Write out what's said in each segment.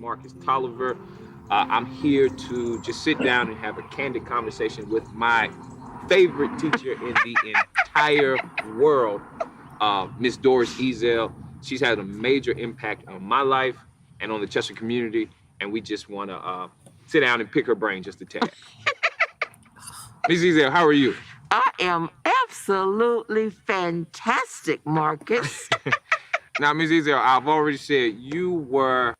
Marcus Tolliver. I'm here to just sit down and have a candid conversation with my favorite teacher in the entire world, Miss Doris Ezel. She's had a major impact on my life and on the Chester community, and we just want to sit down and pick her brain just a tad. Miss Ezel, how are you? I am absolutely fantastic, Marcus. Now, Ms. Ezel, I've already said you were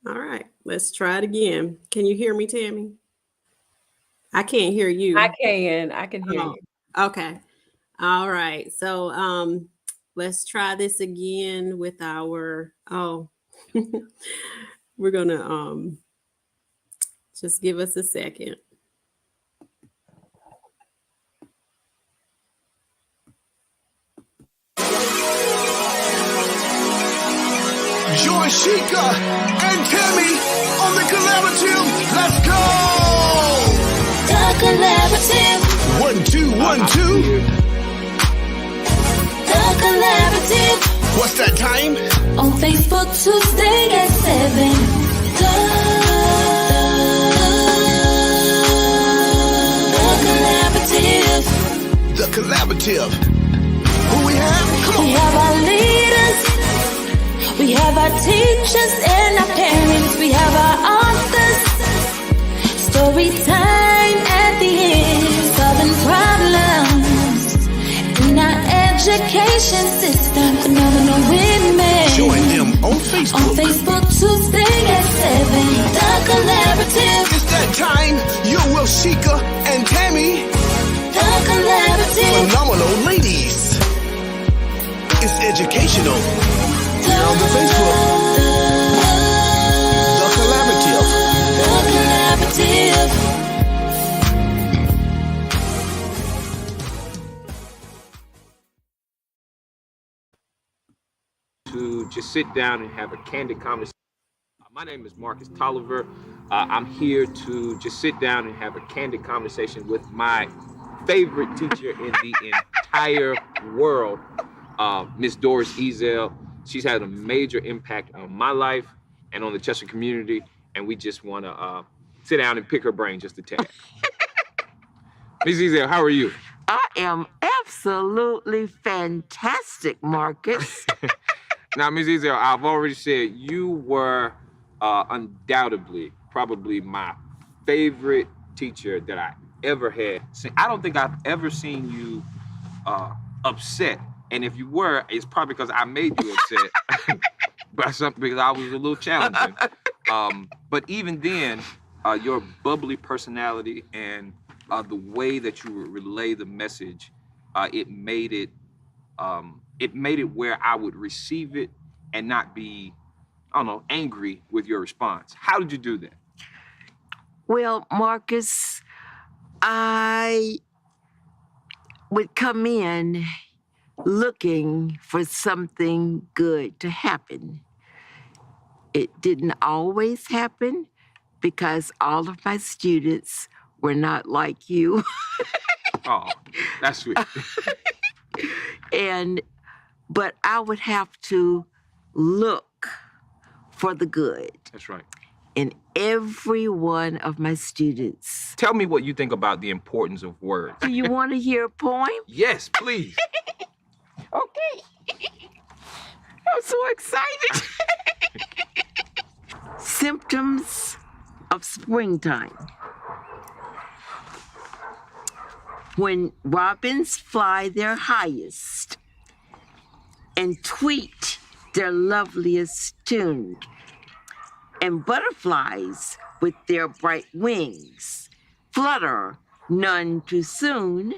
All right, let's try it again. Can you hear me, Tammy? I can't hear you. I can hear you. Okay. All right. So let's try this again with our we're gonna just give us a second. Join Sheka and Tammy on the collaborative. Let's go! The collaborative. 1, 2, 1, 2. The collaborative. What's that time? On Facebook Tuesday at 7. The collaborative. The collaborative. Who we have? Come on. We have our leaders. We have our teachers and our parents. We have our authors. Story time at the end. Solving problems in our education system. Phenomenal women. Join them on Facebook. On Facebook Tuesday at 7. The collaborative. It's that time. You're with Sheka and Tammy. The collaborative. Phenomenal ladies. It's educational. We're on the Facebook. The collaborative. The collaborative. to just sit down and have a candid conversation. My name is Marcus Tolliver. I'm here to just sit down and have a candid conversation with my favorite teacher in the entire world, Miss Doris Ezel. She's had a major impact on my life and on the Chester community, and we just want to sit down and pick her brain just a tad. Miss Ezel, how are you? I am absolutely fantastic, Marcus. Now, Ms. Ezel, I've already said you were undoubtedly probably my favorite teacher that I ever had. See, I don't think I've ever seen you upset. And if you were, it's probably because I made you upset by something, because I was a little challenging. But even then, your bubbly personality and the way that you relay the message, it made it where I would receive it and not be, I don't know, angry with your response. How did you do that? Well, Marcus, I would come in looking for something good to happen. It didn't always happen because all of my students were not like you. Oh, that's sweet. But I would have to look for the good. That's right. In every one of my students. Tell me what you think about the importance of words. Do you want to hear a poem? Yes, please. Okay. I'm so excited. Symptoms of springtime. When robins fly their highest and tweet their loveliest tune, and butterflies with their bright wings flutter none too soon,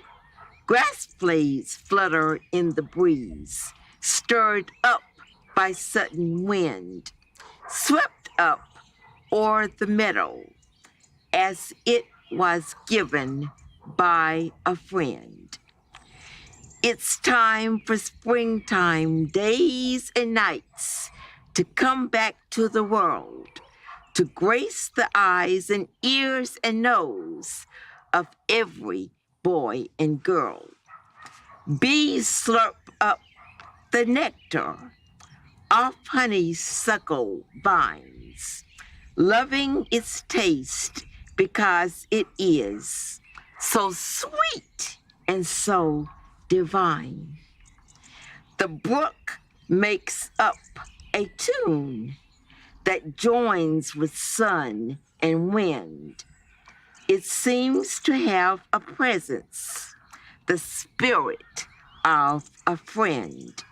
grass blades flutter in the breeze, stirred up by sudden wind, swept up o'er the meadow, as it was given by a friend. It's time for springtime days and nights to come back to the world, to grace the eyes and ears and nose of every boy and girl. Bees slurp up the nectar off honeysuckle vines, loving its taste because it is so sweet and so divine. The brook makes up a tune that joins with sun and wind. It seems to have a presence, the spirit of a friend.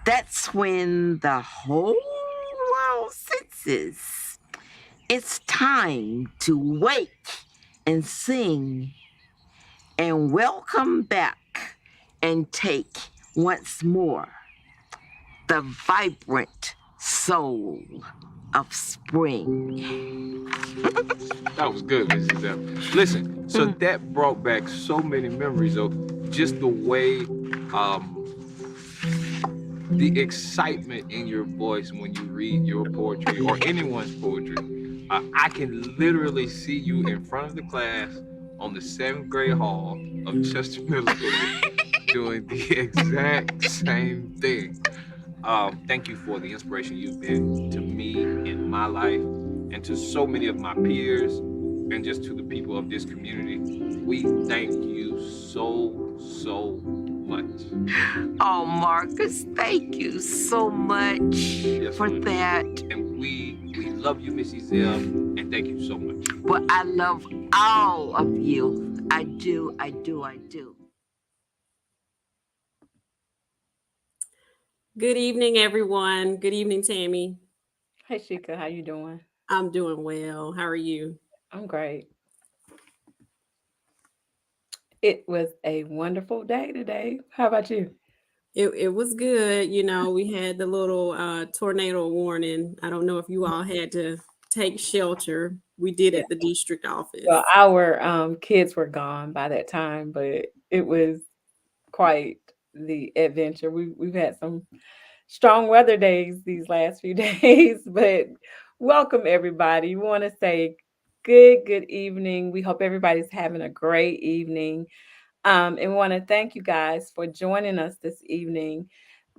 That's when the whole world senses it's time to wake and sing and welcome back and take once more the vibrant soul of spring. That was good, Mrs. F. Listen, so that brought back so many memories of just the way, the excitement in your voice when you read your poetry or anyone's poetry. I can literally see you in front of the class on the 7th grade hall of Chester Middle School doing the exact same thing. Thank you for the inspiration you've been to me in my life and to so many of my peers and just to the people of this community. We thank you so, so much. Oh, Marcus, thank you so much for ma'am. that. And we love you, Mrs. Zell, and thank you so much. Well, I love all of you. I do, I do, I do. Good evening, everyone. Good evening, Tammy. Hey, Sheka, how you doing? I'm doing well. How are you? I'm great. It was a wonderful day today. How about you? It was good. You know, we had the little tornado warning. I don't know if you all had to take shelter. We did at the district office. Well, our kids were gone by that time, but it was quite the adventure. We've had some strong weather days these last few days, but welcome everybody. We want to say good evening. We hope everybody's having a great evening. And we want to thank you guys for joining us this evening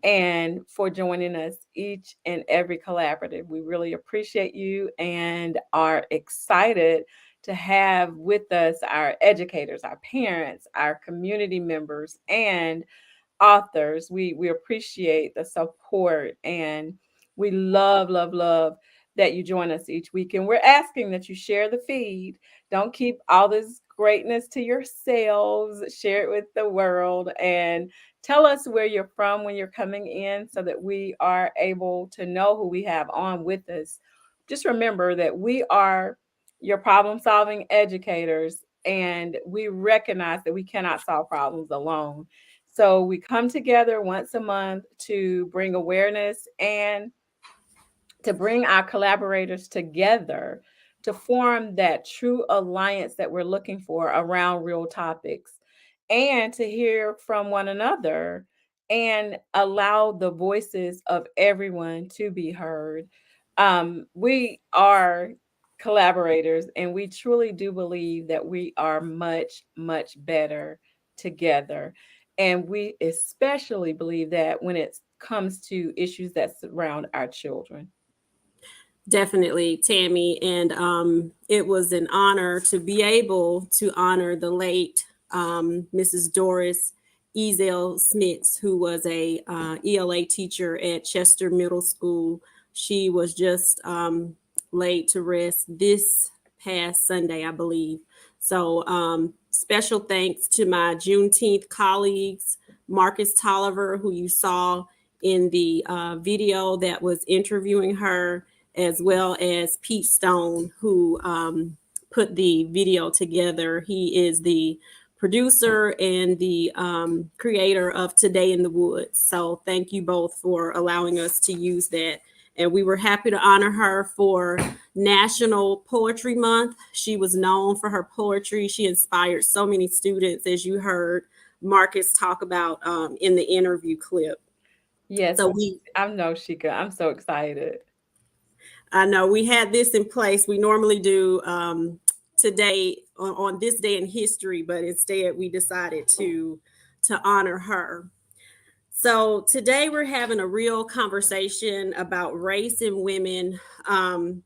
and for joining us each and every collaborative. We really appreciate you and are excited to have with us our educators, our parents, our community members, and authors. We appreciate the support and we love that you join us each week. And we're asking that you share the feed. Don't keep all this greatness to yourselves. Share it with the world and tell us where you're from when you're coming in so that we are able to know who we have on with us. Just remember that we are your problem-solving educators and we recognize that we cannot solve problems alone. So we come together once a month to bring awareness and to bring our collaborators together to form that true alliance that we're looking for around real topics and to hear from one another and allow the voices of everyone to be heard. We are collaborators and we truly do believe that we are much better together. And we especially believe that when it comes to issues that surround our children. Definitely, Tammy. And it was an honor to be able to honor the late Mrs. Doris Ezel Smits, who was a ELA teacher at Chester Middle School. She was just laid to rest this past Sunday, I believe. So special thanks to my Juneteenth colleagues, Marcus Tolliver, who you saw in the video that was interviewing her, as well as Pete Stone, who put the video together. He is the producer and the creator of Today in the Woods. So thank you both for allowing us to use that And we were happy to honor her for National Poetry Month. She was known for her poetry. She inspired so many students, as you heard Marcus talk about in the interview clip. Yes, So I know, Sheka. I'm so excited. I know we had this in place. We normally do today on this day in history, but instead we decided to honor her. So today we're having a real conversation about race and women. And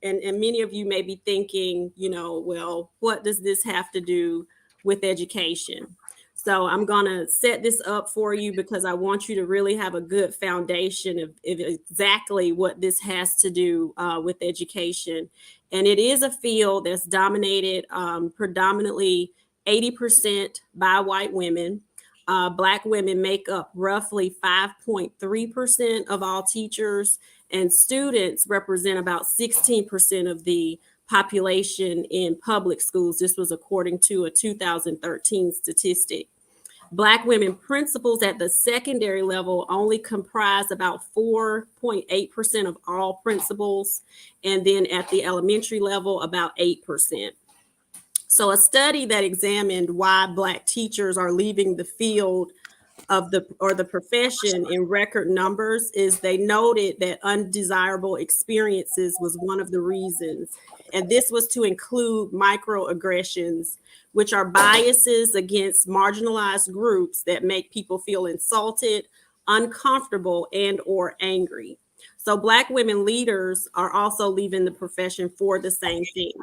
many of you may be thinking, well, what does this have to do with education? So I'm going to set this up for you because I want you to really have a good foundation of exactly what this has to do with education. And it is a field that's dominated predominantly 80% by white women. Black women make up roughly 5.3% of all teachers, and students represent about 16% of the population in public schools. This was according to a 2013 statistic. Black women principals at the secondary level only comprise about 4.8% of all principals, and then at the elementary level, about 8%. So a study that examined why Black teachers are leaving the field of the profession in record numbers is they noted that undesirable experiences was one of the reasons. And this was to include microaggressions, which are biases against marginalized groups that make people feel insulted, uncomfortable, and or angry. So Black women leaders are also leaving the profession for the same thing.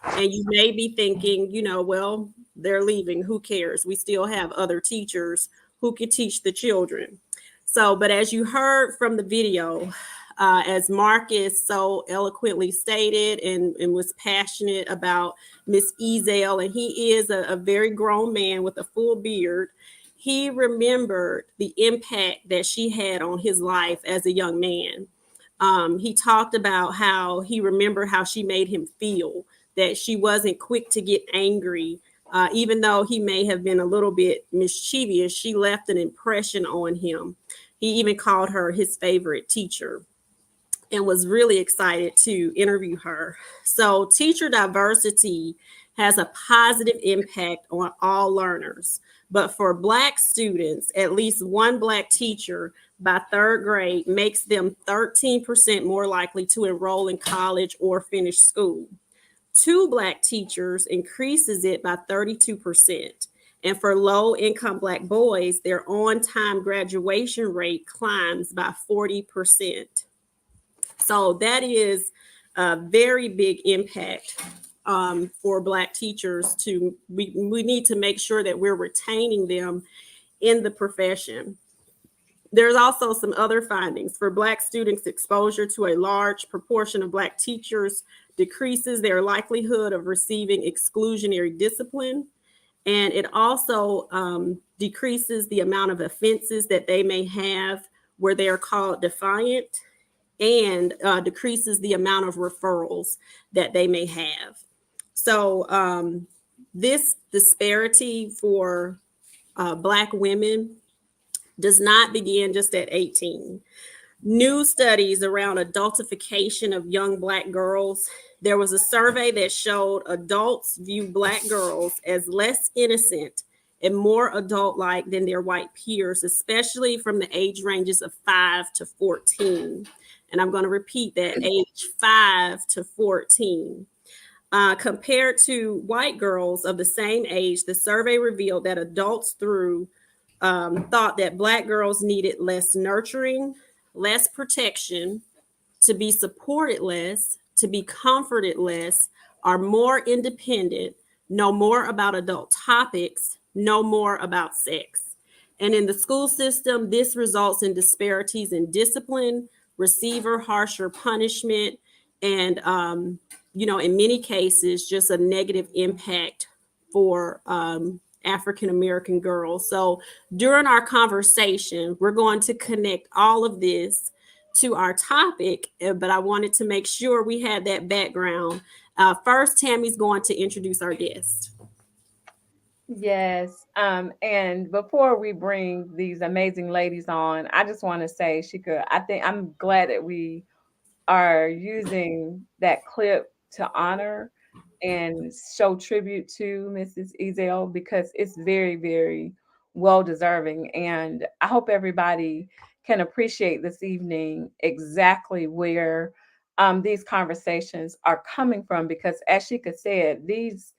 And you may be thinking, well, they're leaving. Who cares? We still have other teachers who can teach the children. So, but as you heard from the video, as Marcus so eloquently stated and was passionate about Miss Ezel, and he is a very grown man with a full beard, he remembered the impact that she had on his life as a young man. He talked about how he remembered how she made him feel, that she wasn't quick to get angry. Even though he may have been a little bit mischievous, she left an impression on him. He even called her his favorite teacher and was really excited to interview her. So teacher diversity has a positive impact on all learners. But for Black students, at least one Black teacher by third grade makes them 13% more likely to enroll in college or finish school. 2 Black teachers increases it by 32%. And for low-income Black boys, their on-time graduation rate climbs by 40%. So that is a very big impact for Black teachers. We need to make sure that we're retaining them in the profession. There's also some other findings. For Black students, exposure to a large proportion of Black teachers decreases their likelihood of receiving exclusionary discipline. And it also decreases the amount of offenses that they may have where they are called defiant, and decreases the amount of referrals that they may have. So this disparity for Black women does not begin just at 18. New studies around adultification of young Black girls. There was a survey that showed adults view Black girls as less innocent and more adult-like than their white peers, especially from the age ranges of 5 to 14. And I'm going to repeat that, age 5 to 14. Compared to white girls of the same age, the survey revealed that adults thought that Black girls needed less nurturing, less protection, to be supported less, to be comforted less, are more independent, know more about adult topics, know more about sex. And in the school system, this results in disparities in discipline, receiver harsher punishment, and, in many cases, just a negative impact for African American girls. So during our conversation, we're going to connect all of this to our topic, but I wanted to make sure we had that background. First, Tammy's going to introduce our guest. Yes. And before we bring these amazing ladies on, I just want to say, Sheka, I think I'm glad that we are using that clip to honor and show tribute to Mrs. Ezel because it's very, very well deserving. And I hope everybody can appreciate this evening exactly where these conversations are coming from. Because as Sheka said, these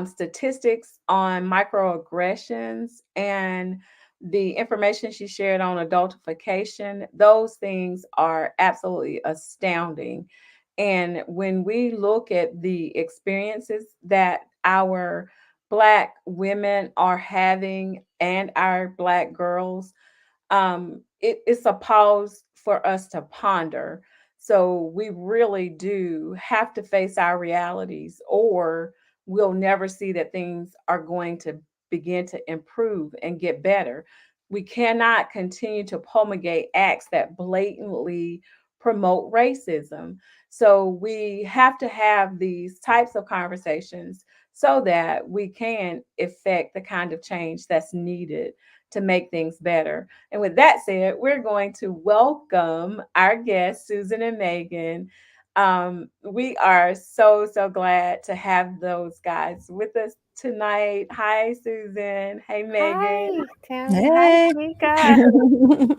statistics on microaggressions and the information she shared on adultification, those things are absolutely astounding. And when we look at the experiences that our Black women are having and our Black girls, it's a pause for us to ponder. So we really do have to face our realities, or we'll never see that things are going to begin to improve and get better. We cannot continue to promulgate acts that blatantly promote racism. So we have to have these types of conversations so that we can effect the kind of change that's needed to make things better. And with that said, we're going to welcome our guests, Susan and Megan. We are so, so glad to have those guys with us tonight. Hi, Susan. Hey, Megan. Hi, Tammy. Hi, Sheka.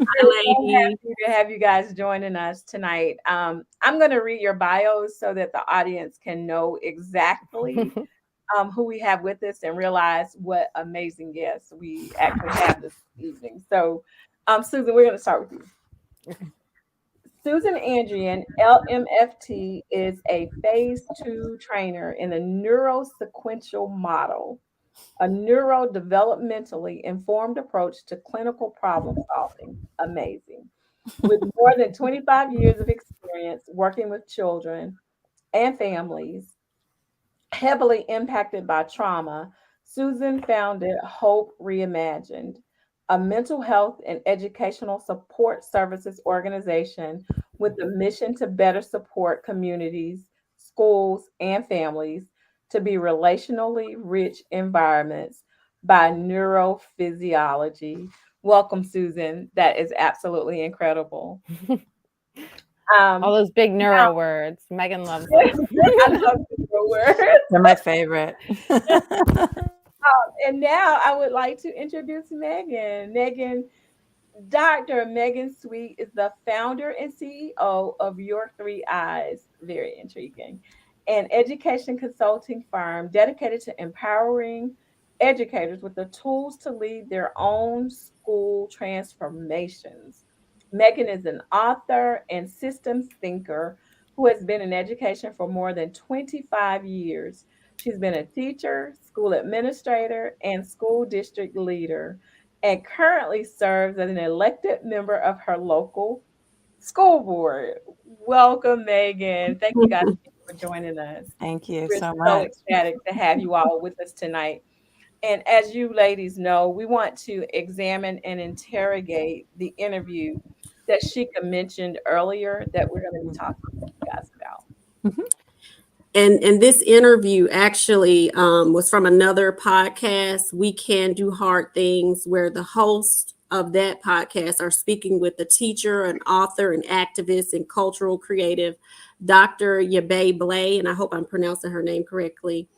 Hi, lady. Happy to have you guys joining us tonight. I'm going to read your bios so that the audience can know exactly who we have with us and realize what amazing guests we actually have this evening. So, Susan, we're going to start with you. Susan Andrien, LMFT, is a phase 2 trainer in the neurosequential model, a neurodevelopmentally informed approach to clinical problem solving. Amazing. With more than 25 years of experience working with children and families heavily impacted by trauma, Susan founded Hope Reimagined, a mental health and educational support services organization with the mission to better support communities, schools, and families to be relationally rich environments by neurophysiology. Welcome, Susan. That is absolutely incredible. All those big neuro words. Megan loves them. I love neuro words. They're my favorite. And now I would like to introduce Megan. Dr. Megan Sweet is the founder and CEO of Your Three Eyes. Very intriguing. An education consulting firm dedicated to empowering educators with the tools to lead their own school transformations. Megan is an author and systems thinker who has been in education for more than 25 years. She's been a teacher, school administrator, and school district leader, and currently serves as an elected member of her local school board. Welcome, Megan. Thank you guys for joining us. Thank you We're so so much. ecstatic to have you all with us tonight. And as you ladies know, we want to examine and interrogate the interview that Sheka mentioned earlier that we're going to be talking to you guys about. And this interview actually was from another podcast, We Can Do Hard Things, where the hosts of that podcast are speaking with the teacher, an author, an activist, and cultural creative, Dr. Yaba Blay, and I hope I'm pronouncing her name correctly.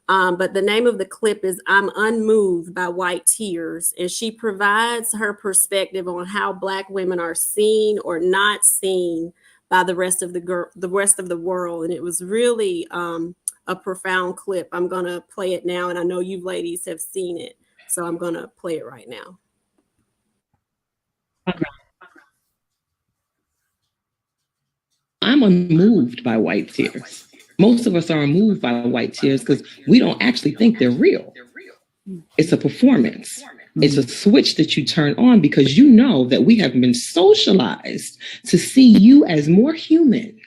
But the name of the clip is I'm Unmoved by White Tears, and she provides her perspective on how Black women are seen or not seen by the rest of the world. And it was really a profound clip. I'm going to play it now, and I know you ladies have seen it, so I'm going to play it right now. I'm unmoved by white tears. Most of us are unmoved by white tears because we don't actually think they're real. It's a performance. It's a switch that you turn on because you know that we have been socialized to see you as more human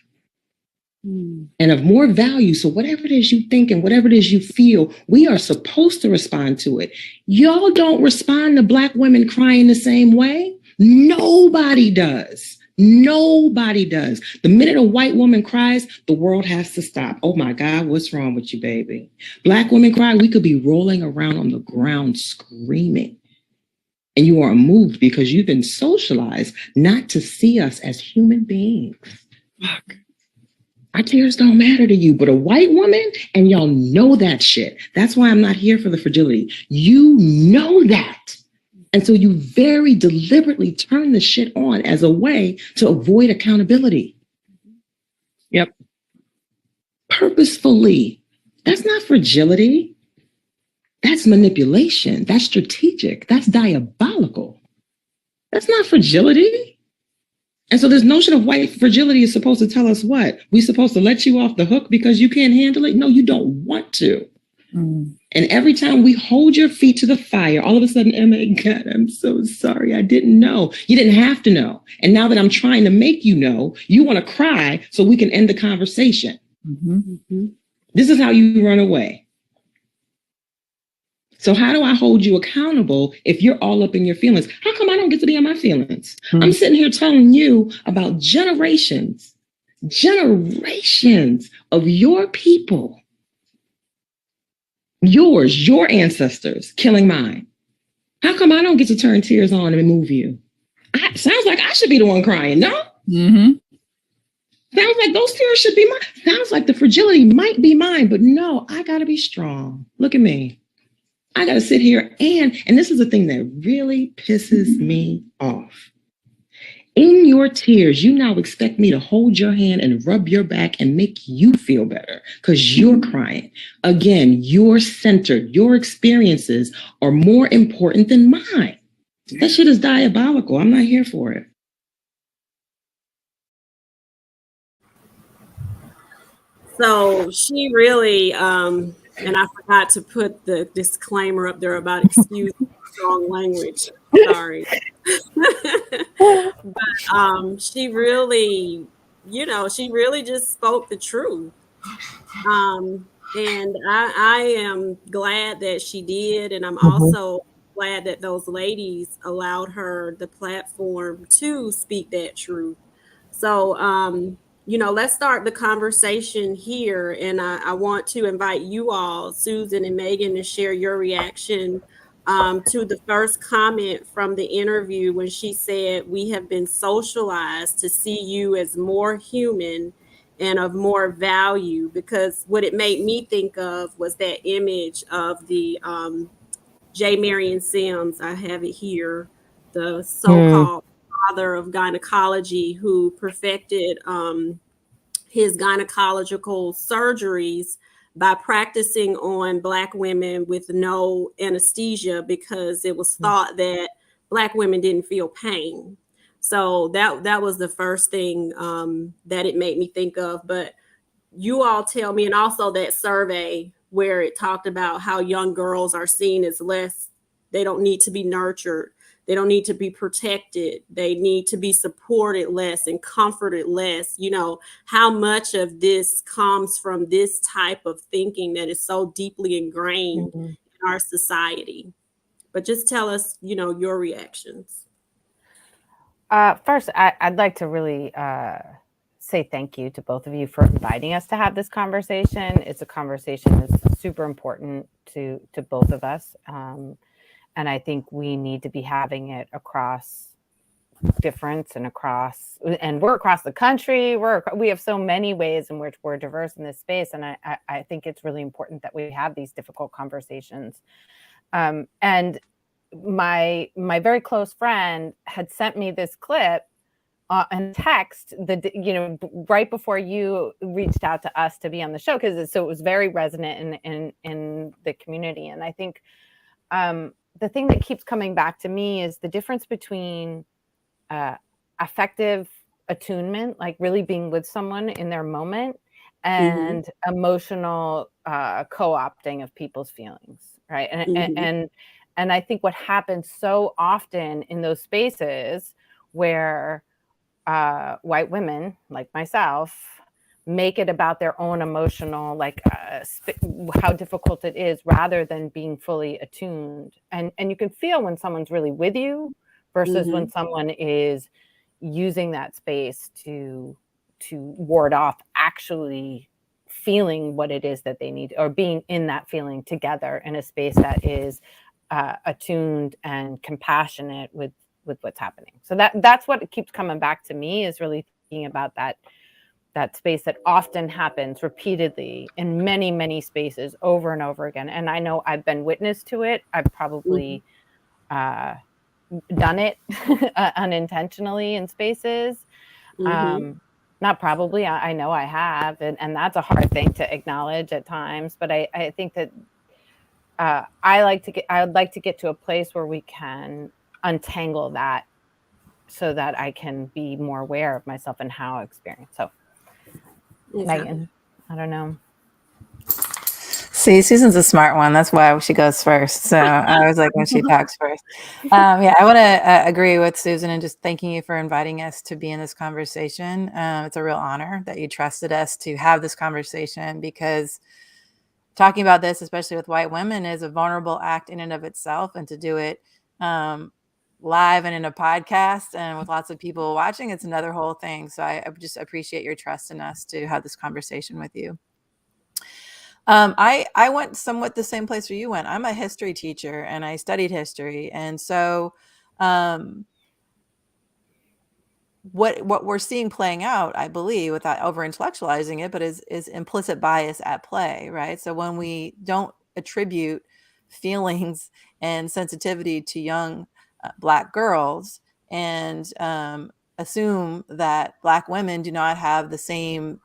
and of more value. So whatever it is you think and whatever it is you feel, we are supposed to respond to it. Y'all don't respond to Black women crying the same way. Nobody does. Nobody does. The minute a white woman cries, the world has to stop. Oh my God, what's wrong with you, baby? Black women cry, we could be rolling around on the ground screaming. And you are moved because you've been socialized not to see us as human beings. Fuck. Our tears don't matter to you, but a white woman, and y'all know that shit. That's why I'm not here for the fragility. You know that. And so you very deliberately turn the shit on as a way to avoid accountability. Yep. Purposefully. That's not fragility. That's manipulation. That's strategic. That's diabolical. That's not fragility. And so this notion of white fragility is supposed to tell us what? We're supposed to let you off the hook because you can't handle it? No, you don't want to. Mm. And every time we hold your feet to the fire, all of a sudden, oh my God, I'm so sorry. I didn't know. You didn't have to know. And now that I'm trying to make you know, you want to cry so we can end the conversation. Mm-hmm. Mm-hmm. This is how you run away. So how do I hold you accountable if you're all up in your feelings? How come I don't get to be in my feelings? Mm-hmm. I'm sitting here telling you about generations of your people, your ancestors killing mine. How come I don't get to turn tears on and move you? Sounds like I should be the one crying, no? Mm-hmm. Sounds like those tears should be mine. Sounds like the fragility might be mine, but no, I gotta be strong. Look at me. I got to sit here and this is the thing that really pisses me off. In your tears, you now expect me to hold your hand and rub your back and make you feel better because you're crying. Again, you're centered. Your experiences are more important than mine. That shit is diabolical. I'm not here for it. So she really, and I forgot to put the disclaimer up there about excuse strong language. Sorry. But she really, she really just spoke the truth. And I am glad that she did. And I'm also glad that those ladies allowed her the platform to speak that truth. So, let's start the conversation here. And I want to invite you all, Susan and Megan, to share your reaction to the first comment from the interview when she said, "We have been socialized to see you as more human and of more value," because what it made me think of was that image of the J. Marion Sims. I have it here, the so-called father of gynecology who perfected his gynecological surgeries by practicing on Black women with no anesthesia because it was thought that Black women didn't feel pain. So that was the first thing that it made me think of. But you all tell me, and also that survey where it talked about how young girls are seen as less, they don't need to be nurtured. They don't need to be protected. They need to be supported less and comforted less. How much of this comes from this type of thinking that is so deeply ingrained in our society? But just tell us, your reactions. First, I'd like to really say thank you to both of you for inviting us to have this conversation. It's a conversation that's super important to both of us. And I think we need to be having it across difference and we're across the country. We have so many ways in which we're diverse in this space. And I think it's really important that we have these difficult conversations. And my very close friend had sent me this clip and text right before you reached out to us to be on the show, because it was very resonant in the community. And I think the thing that keeps coming back to me is the difference between affective attunement, like really being with someone in their moment, and emotional co-opting of people's feelings, right? And I think what happens so often in those spaces where white women like myself make it about their own emotional, how difficult it is, rather than being fully attuned. And you can feel when someone's really with you versus when someone is using that space to ward off actually feeling what it is that they need, or being in that feeling together in a space that is attuned and compassionate with what's happening. So that's what keeps coming back to me, is really thinking about that that space that often happens repeatedly in many, many spaces over and over again. And I know I've been witness to it. I've probably done it unintentionally in spaces. Not probably, I know I have, and that's a hard thing to acknowledge at times. But I think that I would like to get to a place where we can untangle that, so that I can be more aware of myself and how I experience. So, Megan, I don't know. See, Susan's a smart one. That's why she goes first. So I was like, when she talks first. Yeah, I want to agree with Susan and just thanking you for inviting us to be in this conversation. It's a real honor that you trusted us to have this conversation, because talking about this, especially with white women, is a vulnerable act in and of itself. And to do it live and in a podcast and with lots of people watching, it's another whole thing. So I just appreciate your trust in us to have this conversation with you. I went somewhat the same place where you went. I'm a history teacher and I studied history. And so what we're seeing playing out, I believe, without over intellectualizing it, but is implicit bias at play, right? So when we don't attribute feelings and sensitivity to young Black girls and assume that Black women do not have the same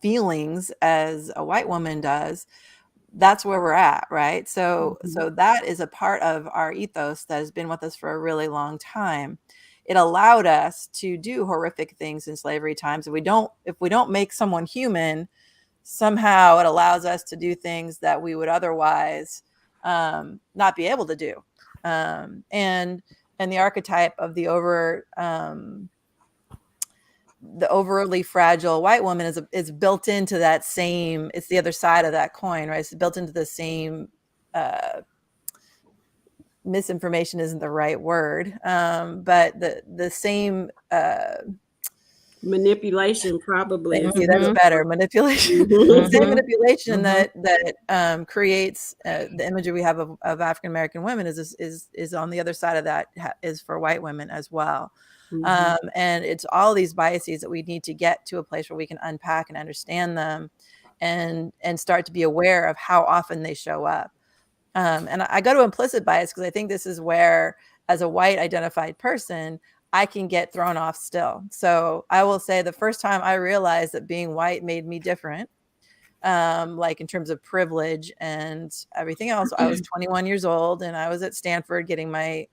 feelings as a white woman does, that's where we're at, right? So that is a part of our ethos that has been with us for a really long time. It allowed us to do horrific things in slavery times. If we don't make someone human, somehow it allows us to do things that we would otherwise not be able to do. And the archetype of the overly fragile white woman is built into that same, it's the other side of that coin, right? It's built into the same, misinformation isn't the right word, but the same manipulation, probably. Thank you, that's better. Manipulation. The same manipulation that creates the imagery we have of African American women is on the other side of that, is for white women as well. And it's all these biases that we need to get to a place where we can unpack and understand them and start to be aware of how often they show up. And I go to implicit bias because I think this is where, as a white identified person, I can get thrown off still. So I will say the first time I realized that being white made me different, in terms of privilege and everything else, I was 21 years old and I was at Stanford getting my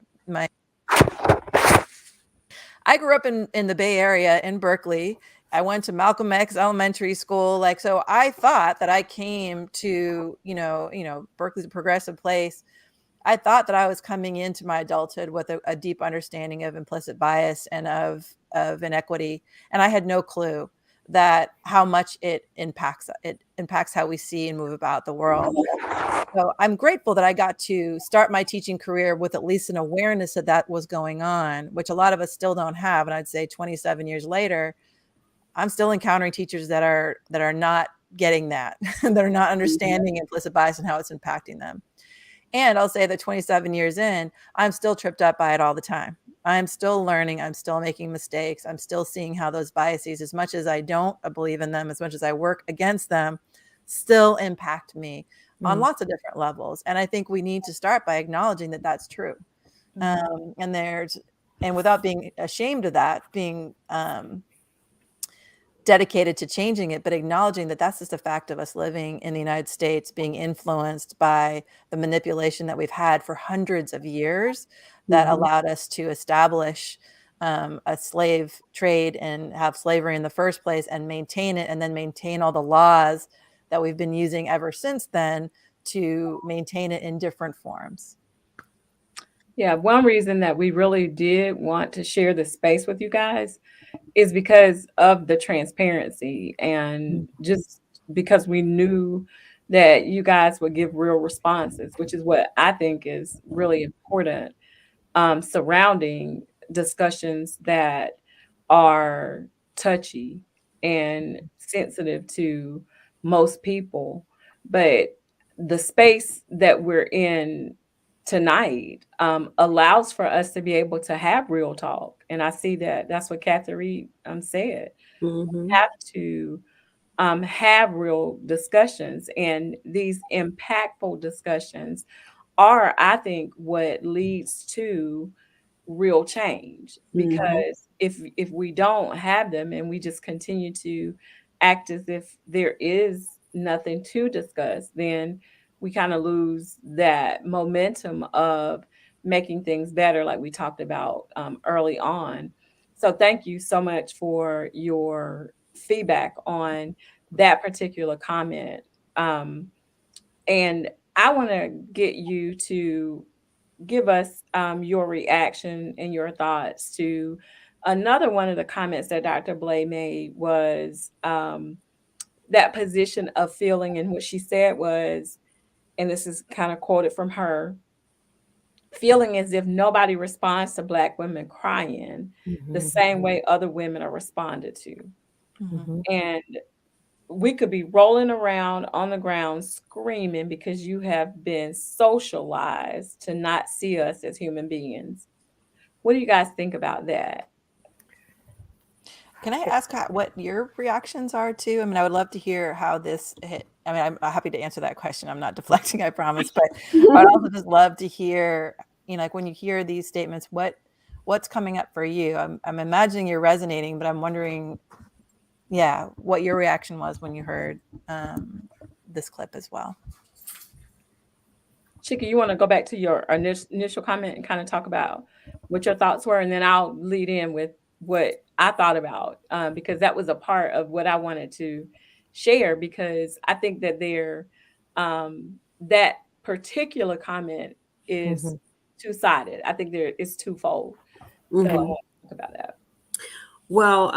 I grew up in the Bay Area in Berkeley. I went to Malcolm X Elementary School. So I thought that I came to, Berkeley's a progressive place. I thought that I was coming into my adulthood with a deep understanding of implicit bias and of inequity. And I had no clue that how much it impacts how we see and move about the world. So I'm grateful that I got to start my teaching career with at least an awareness that was going on, which a lot of us still don't have. And I'd say 27 years later, I'm still encountering teachers that are not getting that, that are not understanding implicit bias and how it's impacting them. And I'll say that 27 years in, I'm still tripped up by it all the time. I'm still learning. I'm still making mistakes. I'm still seeing how those biases, as much as I don't believe in them, as much as I work against them, still impact me on lots of different levels. And I think we need to start by acknowledging that that's true. And without being ashamed of that, being dedicated to changing it, but acknowledging that that's just a fact of us living in the United States, being influenced by the manipulation that we've had for hundreds of years that allowed us to establish a slave trade and have slavery in the first place and maintain it, and then maintain all the laws that we've been using ever since then to maintain it in different forms. Yeah, one reason that we really did want to share this space with you guys is because of the transparency, and just because we knew that you guys would give real responses, which is what I think is really important, surrounding discussions that are touchy and sensitive to most people. But the space that we're in tonight allows for us to be able to have real talk. And I see that that's what Catherine said. Mm-hmm. Have to have real discussions, and these impactful discussions are, I think, what leads to real change. Because if we don't have them and we just continue to act as if there is nothing to discuss, then we kind of lose that momentum of making things better, like we talked about early on. So thank you so much for your feedback on that particular comment. And I want to get you to give us your reaction and your thoughts to another one of the comments that Dr. Blay made was that position of feeling, and what she said was, and this is kind of quoted from her, feeling as if nobody responds to Black women crying the same way other women are responded to. And we could be rolling around on the ground screaming because you have been socialized to not see us as human beings. What do you guys think about that? Can I ask what your reactions are too? I mean, I would love to hear how this hit. I mean, I'm happy to answer that question. I'm not deflecting, I promise. But I'd also just love to hear, like when you hear these statements, what's coming up for you? I'm imagining you're resonating, but I'm wondering, what your reaction was when you heard this clip as well. Sheka, you want to go back to your initial comment and kind of talk about what your thoughts were, and then I'll lead in with what I thought about, because that was a part of what I wanted to share, because I think that that particular comment is two-sided. I think it's twofold. So I want to talk about that. Well,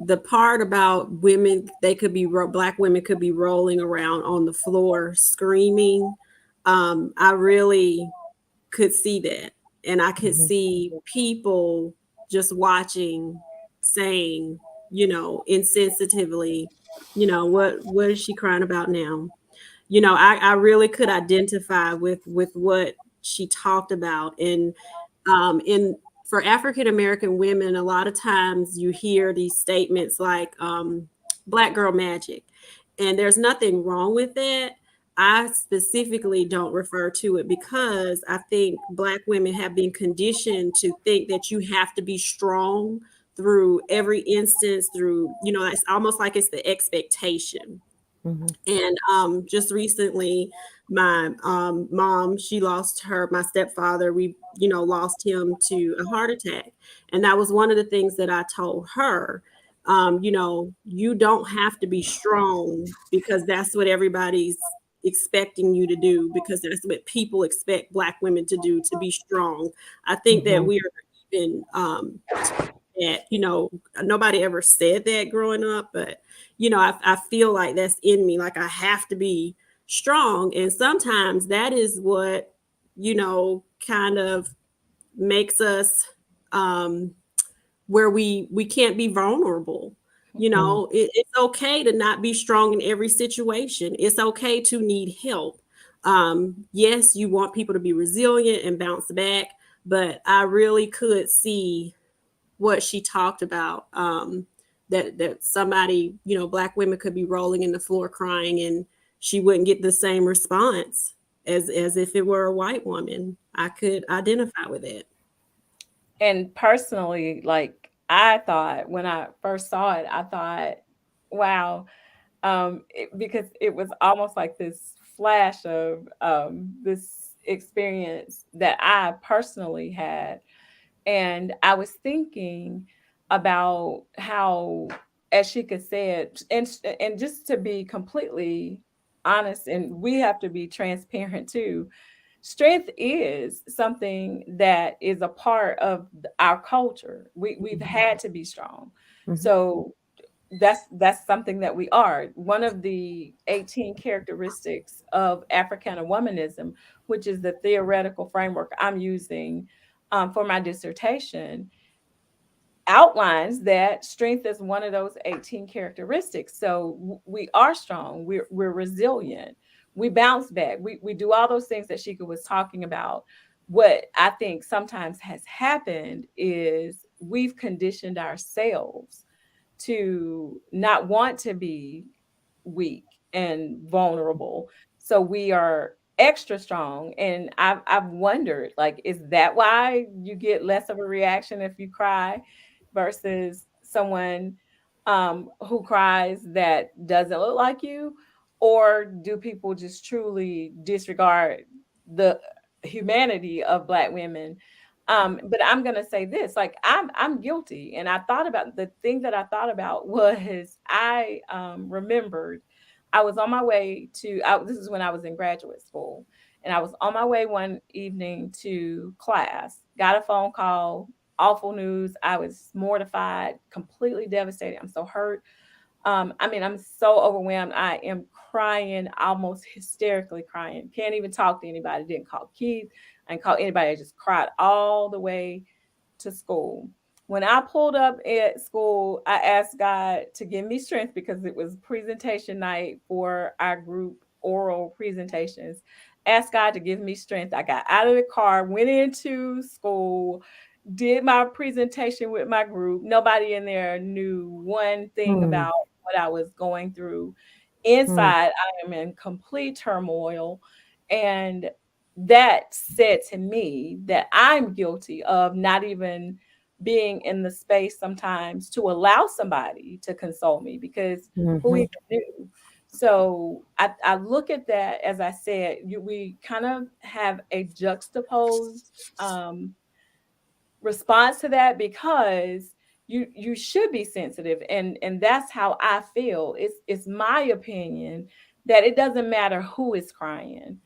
the part about women, Black women could be rolling around on the floor screaming. I really could see that. And I could see people just watching, saying, insensitively, what is she crying about now? I really could identify with what she talked about. And for African American women, a lot of times you hear these statements like Black girl magic. And there's nothing wrong with that. I specifically don't refer to it because I think Black women have been conditioned to think that you have to be strong through every instance, it's almost like it's the expectation. And just recently, my mom, she lost my stepfather. We, lost him to a heart attack. And that was one of the things that I told her. You don't have to be strong because that's what everybody's expecting you to do, because that's what people expect Black women to do, to be strong. I think that we are even that, nobody ever said that growing up, but I feel like that's in me, like I have to be strong. And sometimes that is what kind of makes us where we can't be vulnerable. It's okay to not be strong in every situation. It's okay to need help. Yes, you want people to be resilient and bounce back, but I really could see what she talked about, that somebody, Black women could be rolling in the floor crying and she wouldn't get the same response as if it were a white woman. I could identify with it. And personally, like, I thought when I first saw it, I thought, wow, because it was almost like this flash of this experience that I personally had. And I was thinking about how, as Sheka said, and just to be completely honest, and we have to be transparent too, strength is something that is a part of our culture. We've had to be strong. So that's something that we are. One of the 18 characteristics of Africana womanism, which is the theoretical framework I'm using for my dissertation, outlines that strength is one of those 18 characteristics. So we are strong, we're resilient, we bounce back, we do all those things that Sheka was talking about. What I think sometimes has happened is we've conditioned ourselves to not want to be weak and vulnerable. So we are extra strong. And I've wondered, like, is that why you get less of a reaction if you cry versus someone who cries that doesn't look like you? Or do people just truly disregard the humanity of Black women? But I'm gonna say this, like I'm guilty. And I thought about the thing that I thought about was I remembered I was on my way to this is when I was in graduate school, and I was on my way one evening to class, got a phone call, awful news. I was mortified, completely devastated. I'm so hurt. I mean, I'm so overwhelmed. I am crying, almost hysterically crying. Can't even talk to anybody. Didn't call Keith. I didn't call anybody. I just cried all the way to school. When I pulled up at school, I asked God to give me strength because it was presentation night for our group oral presentations. Asked God to give me strength. I got out of the car, went into school, did my presentation with my group. Nobody in there knew one thing about what I was going through. Inside, I am in complete turmoil. And that said to me that I'm guilty of not even being in the space sometimes to allow somebody to console me because who even knew? So I look at that, as I said, we kind of have a juxtaposed response to that because you should be sensitive, and that's how I feel. It's my opinion that it doesn't matter who is crying.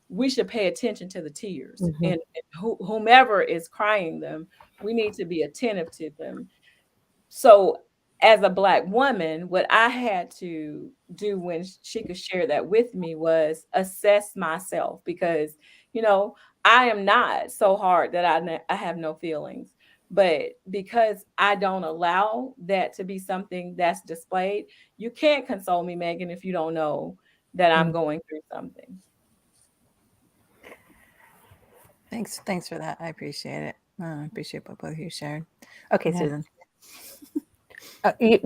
We should pay attention to the tears, and whomever is crying them, we need to be attentive to them. So as a Black woman, what I had to do when she could share that with me was assess myself because, you know, I am not so hard that I have no feelings. But because I don't allow that to be something that's displayed, you can't console me, Megan, if you don't know that I'm going through something. Thanks for that. I appreciate it. I appreciate what both of you shared. Okay, yeah. Susan. You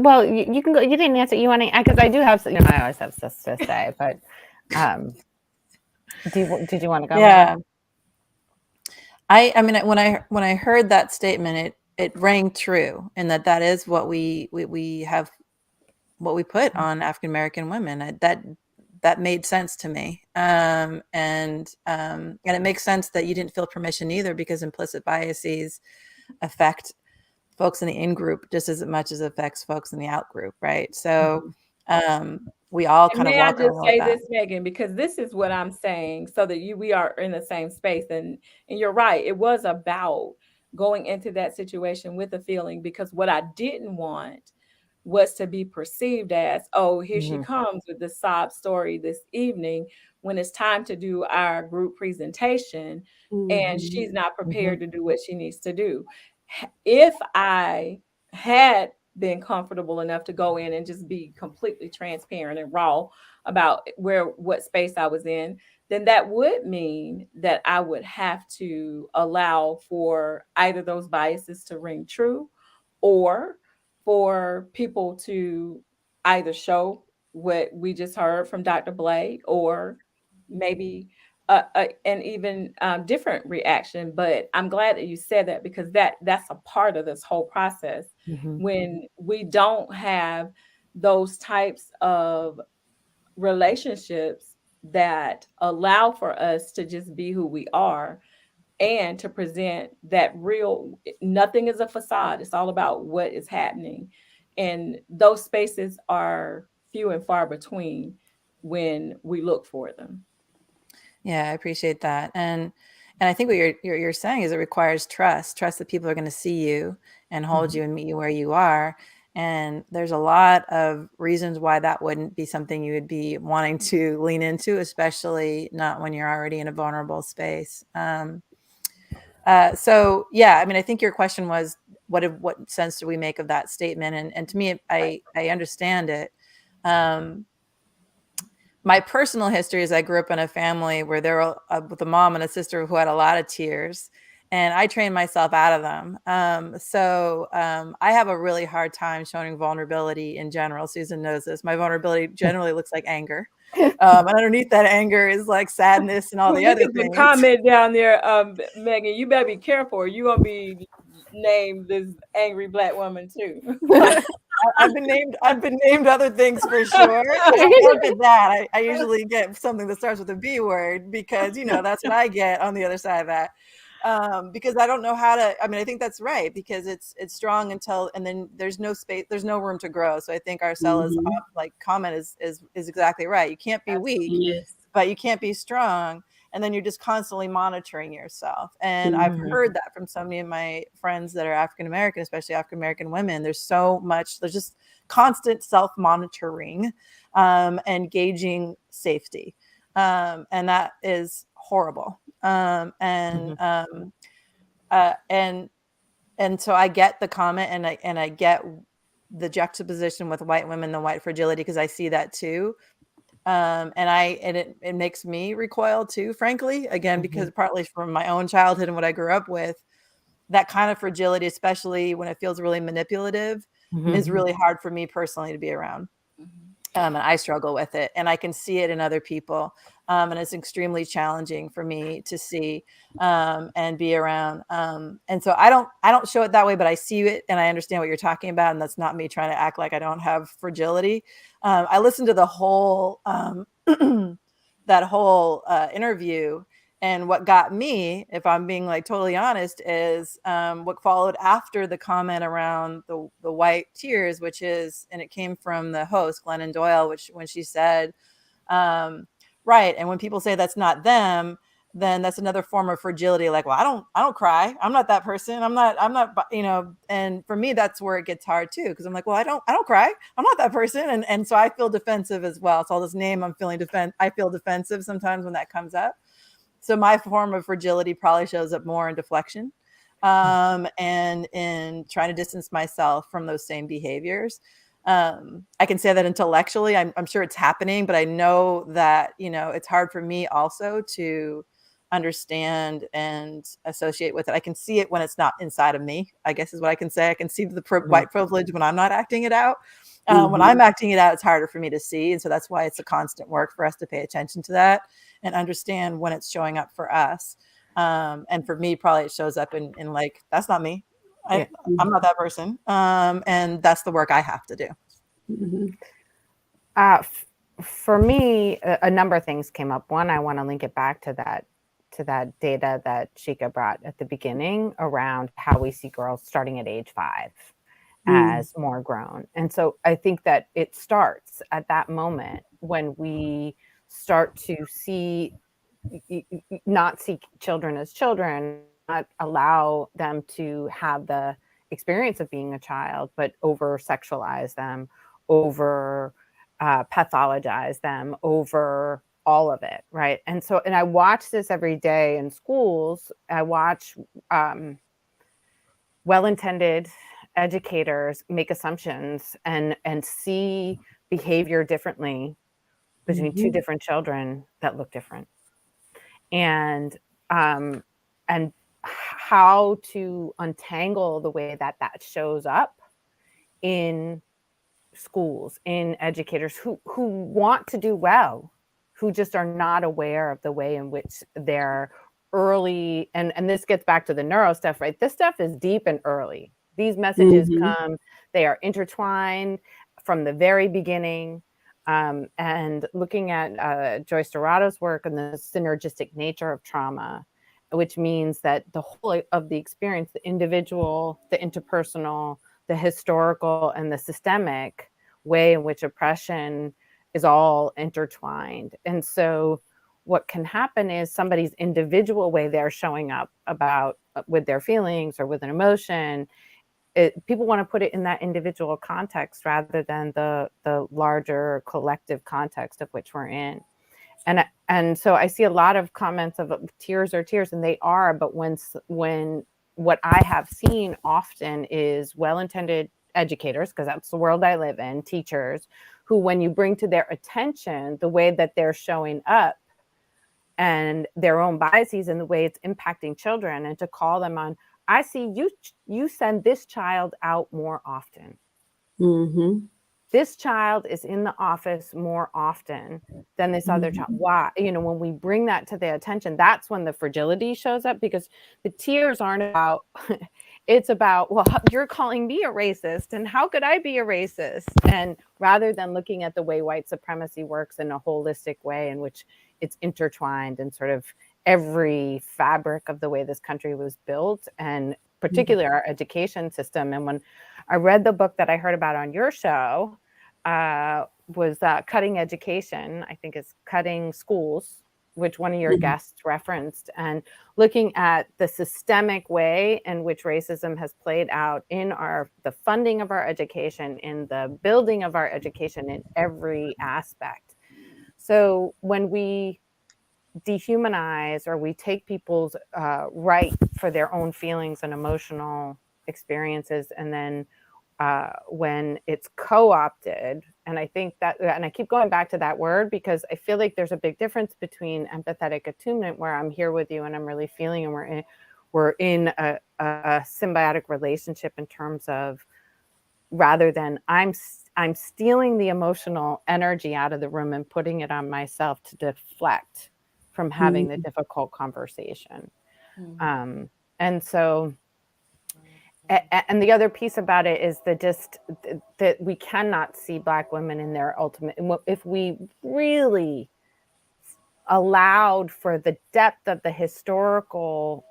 can go. You didn't answer. You want to? Because I do have. I always have stuff to say, but did you want to go? Yeah. I mean, when I heard that statement, it rang true, and that is what we have, what we put on African American women. That made sense to me, and it makes sense that you didn't feel permission either, because implicit biases affect folks in the in group just as much as it affects folks in the out group, right? So we all kind of may I walk just say that. this, Megan, because this is what I'm saying, so that we are in the same space. And you're right, it was about going into that situation with a feeling, because what I didn't want was to be perceived as, oh, here she comes with the sob story this evening when it's time to do our group presentation, and she's not prepared to do what she needs to do. If I had been comfortable enough to go in and just be completely transparent and raw about what space I was in, then that would mean that I would have to allow for either those biases to ring true, or for people to either show what we just heard from Dr. Blay, or maybe an even different reaction. But I'm glad that you said that, because that's a part of this whole process. When we don't have those types of relationships that allow for us to just be who we are and to present that real, nothing is a facade. It's all about what is happening. And those spaces are few and far between when we look for them. Yeah, I appreciate that. And I think what you're saying is it requires trust that people are going to see you and hold you and meet you where you are. And there's a lot of reasons why that wouldn't be something you would be wanting to lean into, especially not when you're already in a vulnerable space. So yeah, I mean, I think your question was, what sense do we make of that statement? And to me, I understand it. My personal history is I grew up in a family where there were with a mom and a sister who had a lot of tears, and I trained myself out of them. I have a really hard time showing vulnerability in general. Susan knows this. My vulnerability generally looks like anger. And underneath that anger is like sadness and all the other things. Comment down there, Megan, you better be careful, or you're gonna be named this angry Black woman too. I've been named other things for sure. I don't get that. I usually get something that starts with a B word because that's what I get on the other side of that. Because I don't know how to. I mean, I think that's right because it's strong and then there's no space, there's no room to grow. So I think Arcella's comment is exactly right. You can't be weak, but you can't be strong. And then you're just constantly monitoring yourself. And I've heard that from so many of my friends that are African-American, especially African-American women. There's just constant self-monitoring and gauging safety. And that is horrible. And so I get the comment and I get the juxtaposition with white women, the white fragility, because I see that too. And it makes me recoil too, frankly, again, because partly from my own childhood and what I grew up with, that kind of fragility, especially when it feels really manipulative, is really hard for me personally to be around. And I struggle with it, and I can see it in other people. And it's extremely challenging for me to see and be around. And so I don't show it that way, but I see it and I understand what you're talking about. And that's not me trying to act like I don't have fragility. I listened to the whole that whole interview. And what got me, if I'm being like totally honest, is what followed after the comment around the white tears, which is, and it came from the host, Glennon Doyle, when she said, right. And when people say that's not them, then that's another form of fragility. Like, well, I don't cry. I'm not that person. I'm not, and for me, that's where it gets hard too. Cause I'm like, well, I don't cry. I'm not that person. And so I feel defensive as well. So I'll just name, I feel defensive sometimes when that comes up. So my form of fragility probably shows up more in deflection and in trying to distance myself from those same behaviors. I can say that intellectually, I'm sure it's happening, but I know that, it's hard for me also to understand and associate with it. I can see it when it's not inside of me, I guess is what I can say. I can see the white privilege when I'm not acting it out. When I'm acting it out, it's harder for me to see. And so that's why it's a constant work for us to pay attention to that and understand when it's showing up for us. And for me, probably it shows up in like, that's not me. I'm not that person. And that's the work I have to do. For me, a number of things came up. One, I want to link it back to that data that Sheka brought at the beginning around how we see girls starting at age 5 as more grown. And so I think that it starts at that moment when we start to not see children as children, not allow them to have the experience of being a child, but over sexualize them, over pathologize them, over all of it, right? And I watch this every day in schools. I watch well-intended educators make assumptions and see behavior differently between two different children that look different, and how to untangle the way that shows up in schools, in educators who want to do well, who just are not aware of the way in which they're early. And this gets back to the neuro stuff, right? This stuff is deep and early. These messages come, they are intertwined from the very beginning. And looking at Joyce Dorado's work and the synergistic nature of trauma, which means that the whole of the experience, the individual, the interpersonal, the historical, and the systemic way in which oppression is all intertwined. And so what can happen is somebody's individual way they're showing up with their feelings or with an emotion, people want to put it in that individual context rather than the larger collective context of which we're in. And so I see a lot of comments of tears are tears, and they are, but when what I have seen often is well-intended educators, because that's the world I live in, teachers, who, when you bring to their attention the way that they're showing up and their own biases and the way it's impacting children, and to call them on, I see you send this child out more often. Mm-hmm. This child is in the office more often than this other child. Why? You know, when we bring that to their attention, that's when the fragility shows up, because the tears aren't about, it's about, well, you're calling me a racist, and how could I be a racist? And rather than looking at the way white supremacy works in a holistic way in which it's intertwined in sort of every fabric of the way this country was built, and particularly our education system. And when I read the book that I heard about on your show, was Cutting Education, I think it's Cutting Schools, which one of your guests referenced, and looking at the systemic way in which racism has played out in the funding of our education, in the building of our education, in every aspect. So when we dehumanize, or we take people's right for their own feelings and emotional experiences, and then when it's co-opted, and I think that, and I keep going back to that word because I feel like there's a big difference between empathetic attunement, where I'm here with you and I'm really feeling, and we're in a symbiotic relationship in terms of, rather than I'm stealing the emotional energy out of the room and putting it on myself to deflect from having the difficult conversation. And so, and the other piece about it is that we cannot see Black women in their ultimate, if we really allowed for the depth of the historical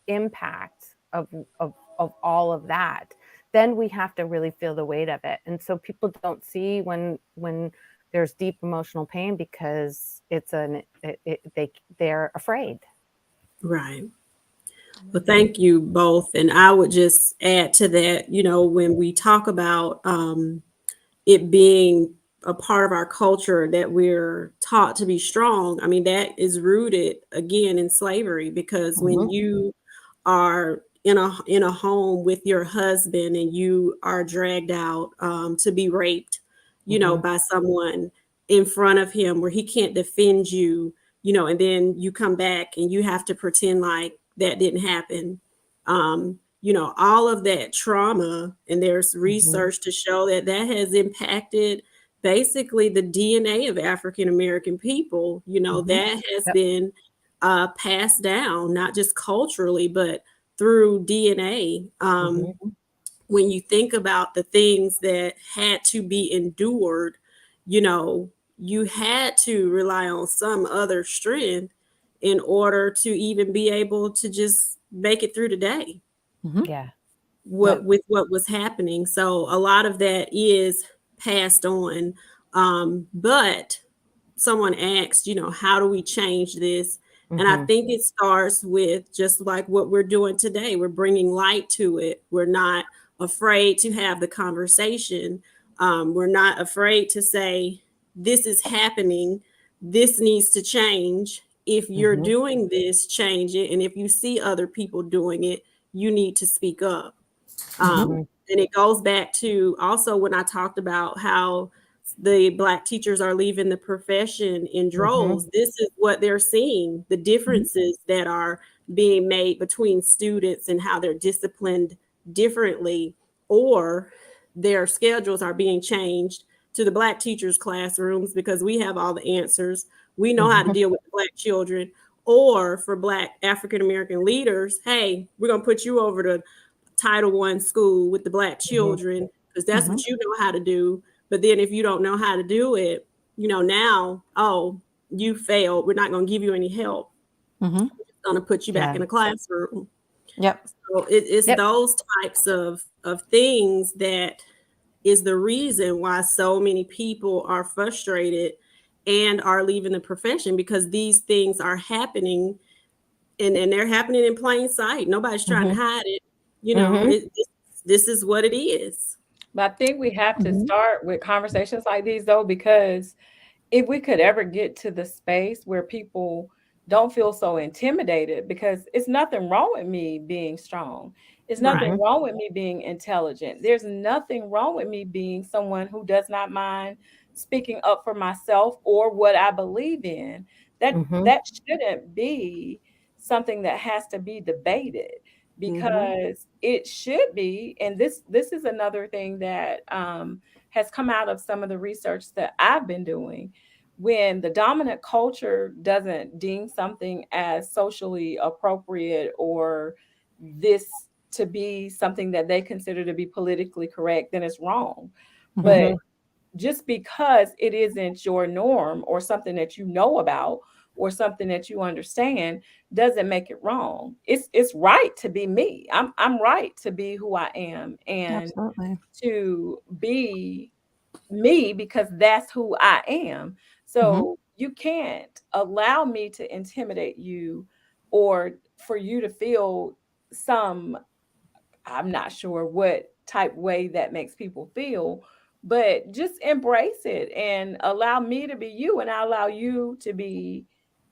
impact of all of that, then we have to really feel the weight of it. And so people don't see when there's deep emotional pain, because they're afraid. Right. Well, thank you both. And I would just add to that, you know, when we talk about it being a part of our culture that we're taught to be strong, I mean, that is rooted again in slavery, because when you are in a home with your husband and you are dragged out to be raped, you know, by someone in front of him where he can't defend you, you know, and then you come back and you have to pretend like that didn't happen. You know, all of that trauma, and there's research to show that has impacted basically the DNA of African American people. You know, that has been passed down, not just culturally, but through DNA. When you think about the things that had to be endured, you know, you had to rely on some other strength in order to even be able to just make it through the day. Yeah. With what was happening. So a lot of that is passed on. But someone asked, you know, how do we change this? And I think it starts with just like what we're doing today. We're bringing light to it. We're not afraid to have the conversation. We're not afraid to say, this is happening. This needs to change. If you're doing this, change it. And if you see other people doing it, you need to speak up. And it goes back to also when I talked about how the Black teachers are leaving the profession in droves. This is what they're seeing, the differences that are being made between students and how they're disciplined differently, or their schedules are being changed to the Black teachers' classrooms because we have all the answers. We know how to deal with the Black children. Or for Black African American leaders, hey, we're going to put you over to Title I school with the Black children because that's what you know how to do. But then if you don't know how to do it, you know, now, oh, you failed. We're not going to give you any help. We're just going to put you back in the classroom. So it's those types of things that is the reason why so many people are frustrated and are leaving the profession, because these things are happening and they're happening in plain sight. Nobody's trying to hide it. You know, this is what it is. But I think we have to start with conversations like these, though, because if we could ever get to the space where people don't feel so intimidated, because it's nothing wrong with me being strong. It's nothing Right. wrong with me being intelligent. There's nothing wrong with me being someone who does not mind speaking up for myself or what I believe in. That shouldn't be something that has to be debated, because it should be. And this is another thing that has come out of some of the research that I've been doing. When the dominant culture doesn't deem something as socially appropriate, or this to be something that they consider to be politically correct, then it's wrong. But just because it isn't your norm or something that you know about or something that you understand doesn't make it wrong. It's right to be me. I'm right to be who I am, and Absolutely. to be me, because that's who I am. So you can't allow me to intimidate you, or for you to feel some, I'm not sure what type way that makes people feel, but just embrace it and allow me to be you, and I allow you to be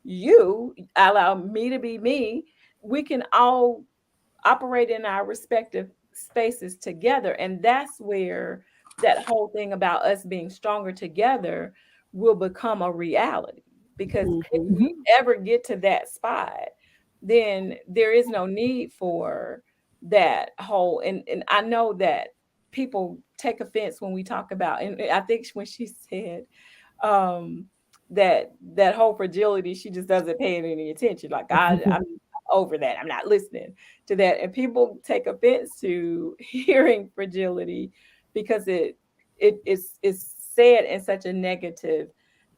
you. I allow me to be me. We can all operate in our respective spaces together. And that's where that whole thing about us being stronger together will become a reality. Because if we ever get to that spot, then there is no need for that whole. And I know that people take offense when we talk about, and I think when she said, um that whole fragility, she just doesn't pay it any attention. Like, I'm over that. I'm not listening to that. And people take offense to hearing fragility, because it's said in such a negative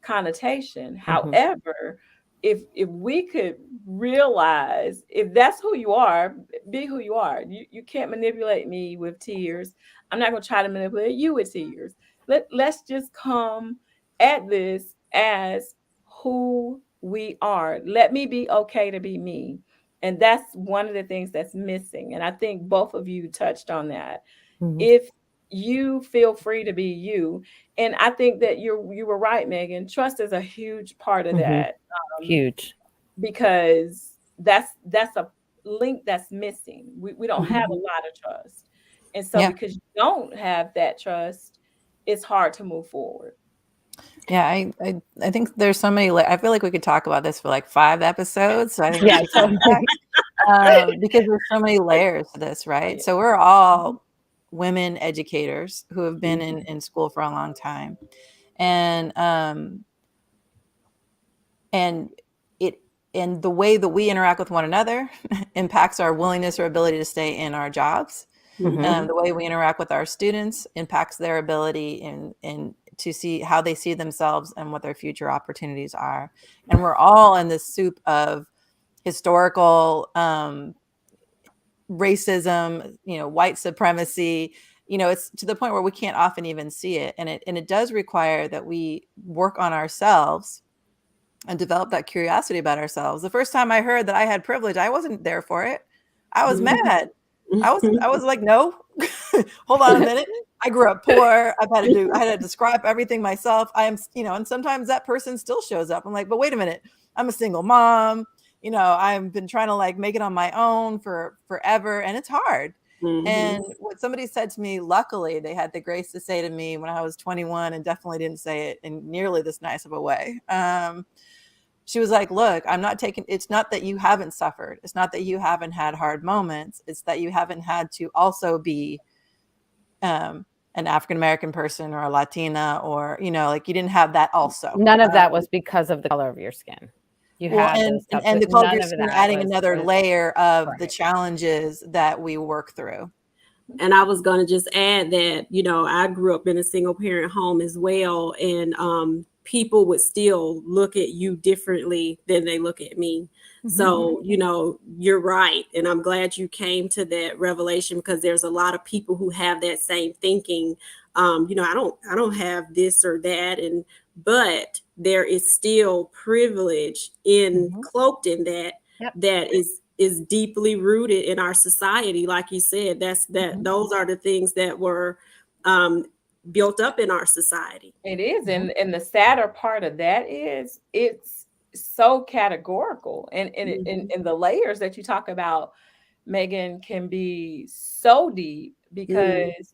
connotation. However, if we could realize, if that's who you are, be who you are. You can't manipulate me with tears. I'm not going to try to manipulate you with tears. Let's just come at this as who we are. Let me be okay to be me. And that's one of the things that's missing. And I think both of you touched on that. If you feel free to be you, and I think that you were right, Megan. Trust is a huge part of that. Huge. Because that's a link that's missing. We don't have a lot of trust. And so because you don't have that trust, it's hard to move forward. Yeah, I think there's so many. I feel like we could talk about this for like 5 episodes. So I think we should come back, because there's so many layers to this, right? So we're all women educators who have been in school for a long time, and the way that we interact with one another impacts our willingness or ability to stay in our jobs. The way we interact with our students impacts their ability in to see how they see themselves and what their future opportunities are. And we're all in this soup of historical racism, white supremacy. It's to the point where we can't often even see it. And it does require that we work on ourselves and develop that curiosity about ourselves. The first time I heard that I had privilege, I wasn't there for it. I was mad. I was like, no, hold on a minute. I grew up poor. I had to describe everything myself. I am, and sometimes that person still shows up. I'm like, but wait a minute. I'm a single mom. I've been trying to make it on my own for forever. And it's hard. And what somebody said to me, luckily they had the grace to say to me when I was 21, and definitely didn't say it in nearly this nice of a way. She was like, look, it's not that you haven't suffered. It's not that you haven't had hard moments. It's that you haven't had to also be an African-American person or a Latina, or, you didn't have that also. None of that was because of the color of your skin. You had and the color of your skin adding another layer of the challenges that we work through. And I was going to just add that, I grew up in a single parent home as well. And people would still look at you differently than they look at me. So, you're right. And I'm glad you came to that revelation, because there's a lot of people who have that same thinking. I don't have this or that. But there is still privilege cloaked in that, that is deeply rooted in our society. Like you said, those are the things that were built up in our society. It is. And the sadder part of that is it's so categorical, and in the layers that you talk about, Megan, can be so deep, because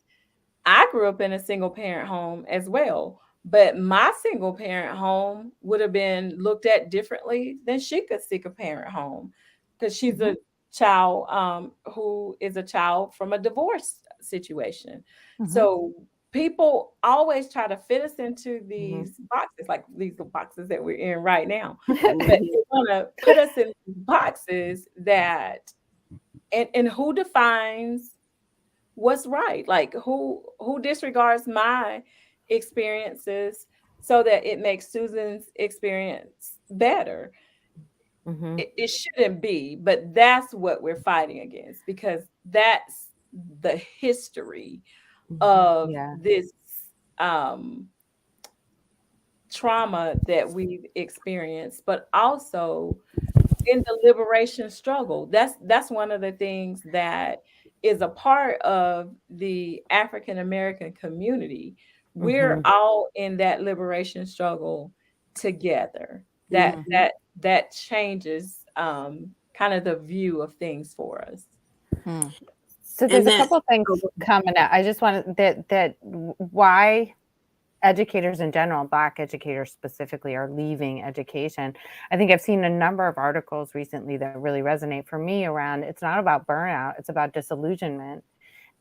I grew up in a single parent home as well, but my single parent home would have been looked at differently than Sheka's single parent home, because she's a child who is a child from a divorce situation. So people always try to fit us into these boxes, like these boxes that we're in right now. But they want to put us in boxes that, and who defines what's right? Like who disregards my experiences so that it makes Susan's experience better? It shouldn't be, but that's what we're fighting against, because that's the history of this trauma that we've experienced, but also in the liberation struggle. That's one of the things that is a part of the African American community. We're all in that liberation struggle together. That changes kind of the view of things for us. So there's a couple of things coming out. I just want that why educators in general, Black educators specifically, are leaving education. I think I've seen a number of articles recently that really resonate for me around, it's not about burnout, it's about disillusionment.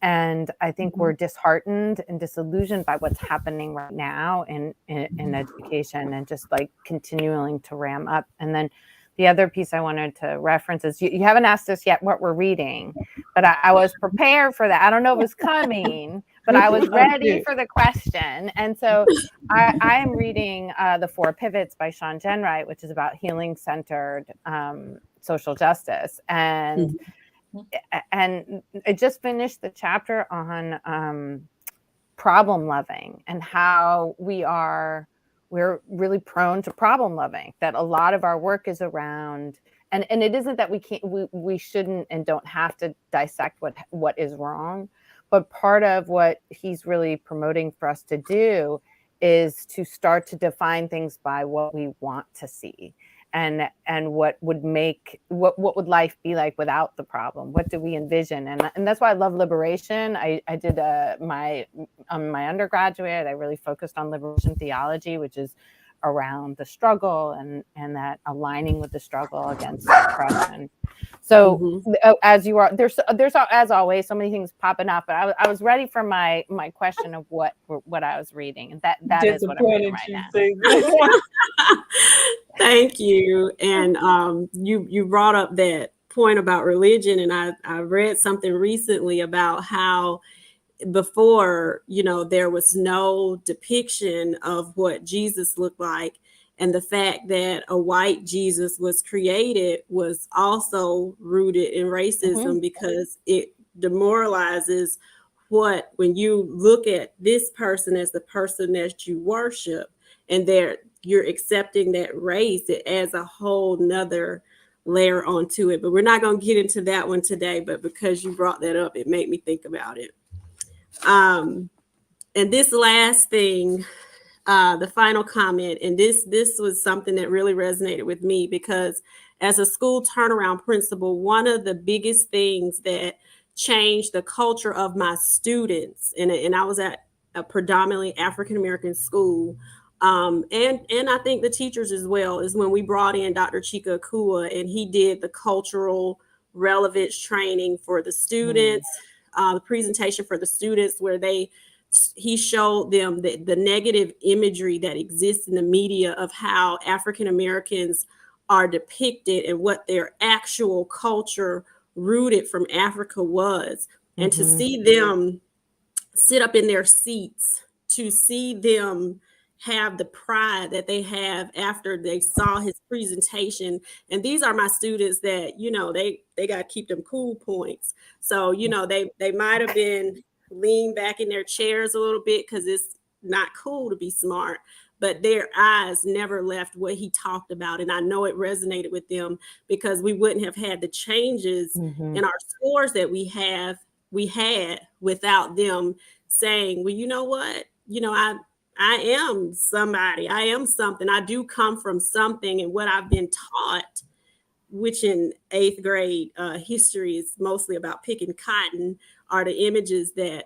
And I think we're disheartened and disillusioned by what's happening right now in education, and just like continuing to ram up. And then the other piece I wanted to reference is you haven't asked us yet what we're reading, but I was prepared for that. I don't know if it's coming, but I was ready for the question. And so I am reading The Four Pivots by Sean Jenwright, which is about healing-centered social justice. And I just finished the chapter on problem loving, and how we're really prone to problem loving, that a lot of our work is around, and it isn't that we shouldn't and don't have to dissect what is wrong, but part of what he's really promoting for us to do is to start to define things by what we want to see. And what would life be like without the problem? What do we envision? And that's why I love liberation. I did my undergraduate, I really focused on liberation theology, which is around the struggle and that aligning with the struggle against oppression. So as you are, there's as always so many things popping up, but I was ready for my question of what I was reading, and that is what I'm reading right now. Thank you. And you brought up that point about religion, and I read something recently about how before, there was no depiction of what Jesus looked like, and the fact that a white Jesus was created was also rooted in racism, because it demoralizes when you look at this person as the person that you worship, and you're accepting that race, it adds a whole nother layer onto it. But we're not going to get into that one today, but because you brought that up, it made me think about it. And this last thing, the final comment, and this was something that really resonated with me, because as a school turnaround principal, one of the biggest things that changed the culture of my students, and I was at a predominantly African-American school, and I think the teachers as well, is when we brought in Dr. Chika Akua, and he did the cultural relevance training for the students, the presentation for the students, where he showed them the negative imagery that exists in the media of how African Americans are depicted and what their actual culture rooted from Africa was. And to see them sit up in their seats, to see them have the pride that they have after they saw his presentation. And these are my students that, they got to keep them cool points. So, they might have been leaned back in their chairs a little bit because it's not cool to be smart, but their eyes never left what he talked about. And I know it resonated with them, because we wouldn't have had the changes in our scores that we had without them saying, well, you know what, I am somebody. I am something. I do come from something, and what I've been taught, which in 8th grade history is mostly about picking cotton, are the images that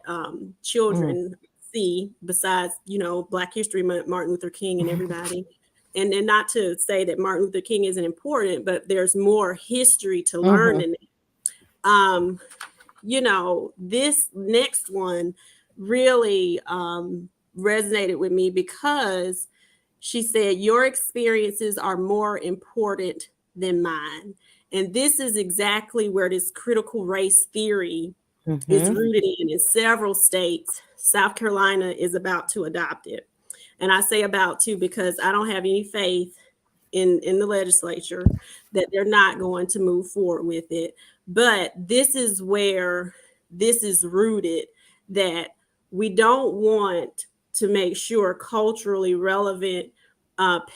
children see. Besides, Black History Month, Martin Luther King, and everybody. And not to say that Martin Luther King isn't important, but there's more history to learn in it. This next one really resonated with me because she said, your experiences are more important than mine. And this is exactly where this critical race theory is rooted in several states. South Carolina is about to adopt it. And I say about to because I don't have any faith in the legislature that they're not going to move forward with it. But this is where this is rooted, that we don't want to make sure culturally relevant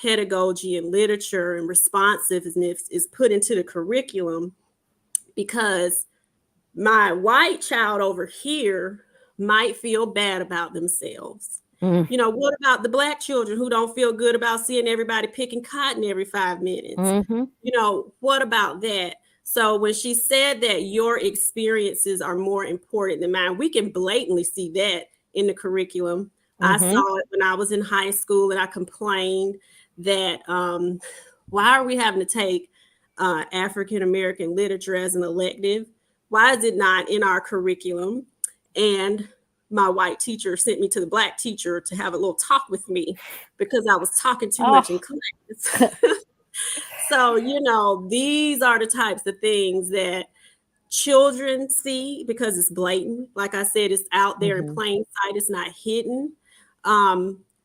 pedagogy and literature and responsiveness is put into the curriculum, because my white child over here might feel bad about themselves. What about the Black children who don't feel good about seeing everybody picking cotton every 5 minutes? What about that? So when she said that your experiences are more important than mine, we can blatantly see that in the curriculum. I saw it when I was in high school, and I complained that why are we having to take African American literature as an elective? Why is it not in our curriculum? And my white teacher sent me to the Black teacher to have a little talk with me because I was talking too much in class. So, these are the types of things that children see because it's blatant. Like I said, it's out there in plain sight. It's not hidden.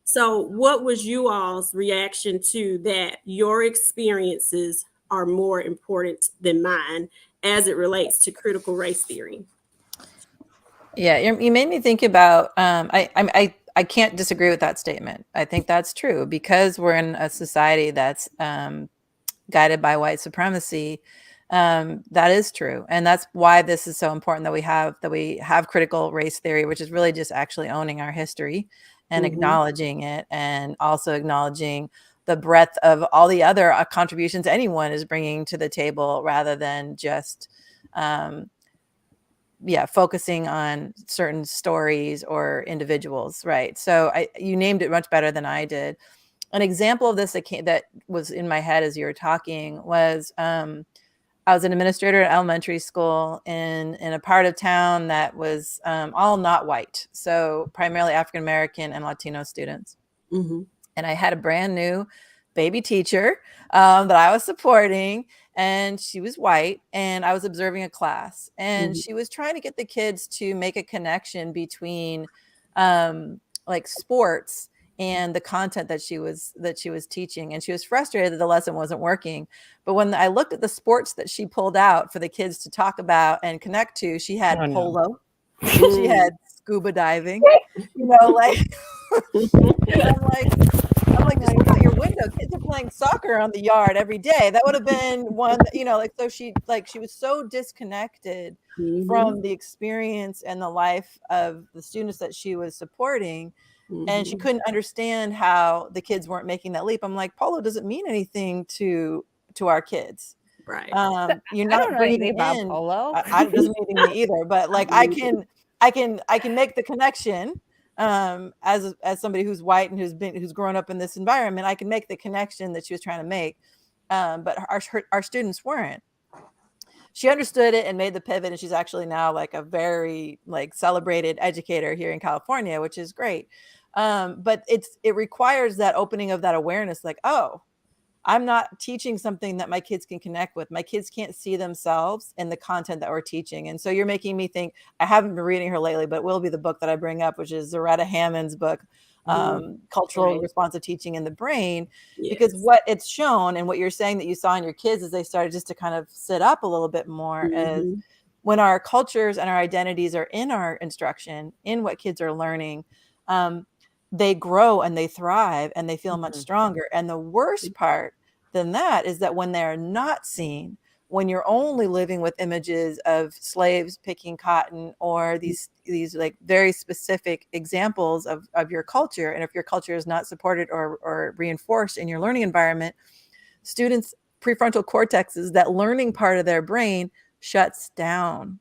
So what was you all's reaction to that? Your experiences are more important than mine as it relates to critical race theory. Yeah, you made me think about. I can't disagree with that statement. I think that's true because we're in a society that's guided by white supremacy. That is true, and that's why this is so important that we have critical race theory, which is really just actually owning our history and acknowledging it, and also acknowledging the breadth of all the other contributions anyone is bringing to the table, rather than just focusing on certain stories or individuals, right? So you named it much better than I did. An example of this that was in my head as you were talking was I was an administrator at elementary school in a part of town that was all not white, so primarily African American and Latino students. And I had a brand new baby teacher that I was supporting, and she was white, and I was observing a class, and she was trying to get the kids to make a connection between like sports and the content that she was teaching. And she was frustrated that the lesson wasn't working. But when I looked at the sports that she pulled out for the kids to talk about and connect to, she had polo, she had scuba diving, like I'm like, just look out your window. Kids are playing soccer on the yard every day. That would have been one, so she was so disconnected from the experience and the life of the students that she was supporting. And she couldn't understand how the kids weren't making that leap. I'm like, polo doesn't mean anything to our kids. Right. You're not bringing in polo. It doesn't mean anything to me either, but like I can make the connection. As somebody who's white and who's grown up in this environment, I can make the connection that she was trying to make. But our students weren't. She understood it and made the pivot, and she's actually now like a very celebrated educator here in California, which is great. But it requires that opening of that awareness, like, oh, I'm not teaching something that my kids can connect with. My kids can't see themselves in the content that we're teaching. And so you're making me think, I haven't been reading her lately, but it will be the book that I bring up, which is Zaretta Hammond's book, Cultural Responsive Teaching in the Brain. Because what it's shown, and what you're saying that you saw in your kids as they started just to kind of sit up a little bit more, is when our cultures and our identities are in our instruction, in what kids are learning, they grow and they thrive and they feel much stronger. And the worst part than that is that when they're not seen, when you're only living with images of slaves picking cotton or these like very specific examples of your culture, and if your culture is not supported or reinforced in your learning environment, students' prefrontal cortexes, that learning part of their brain, shuts down.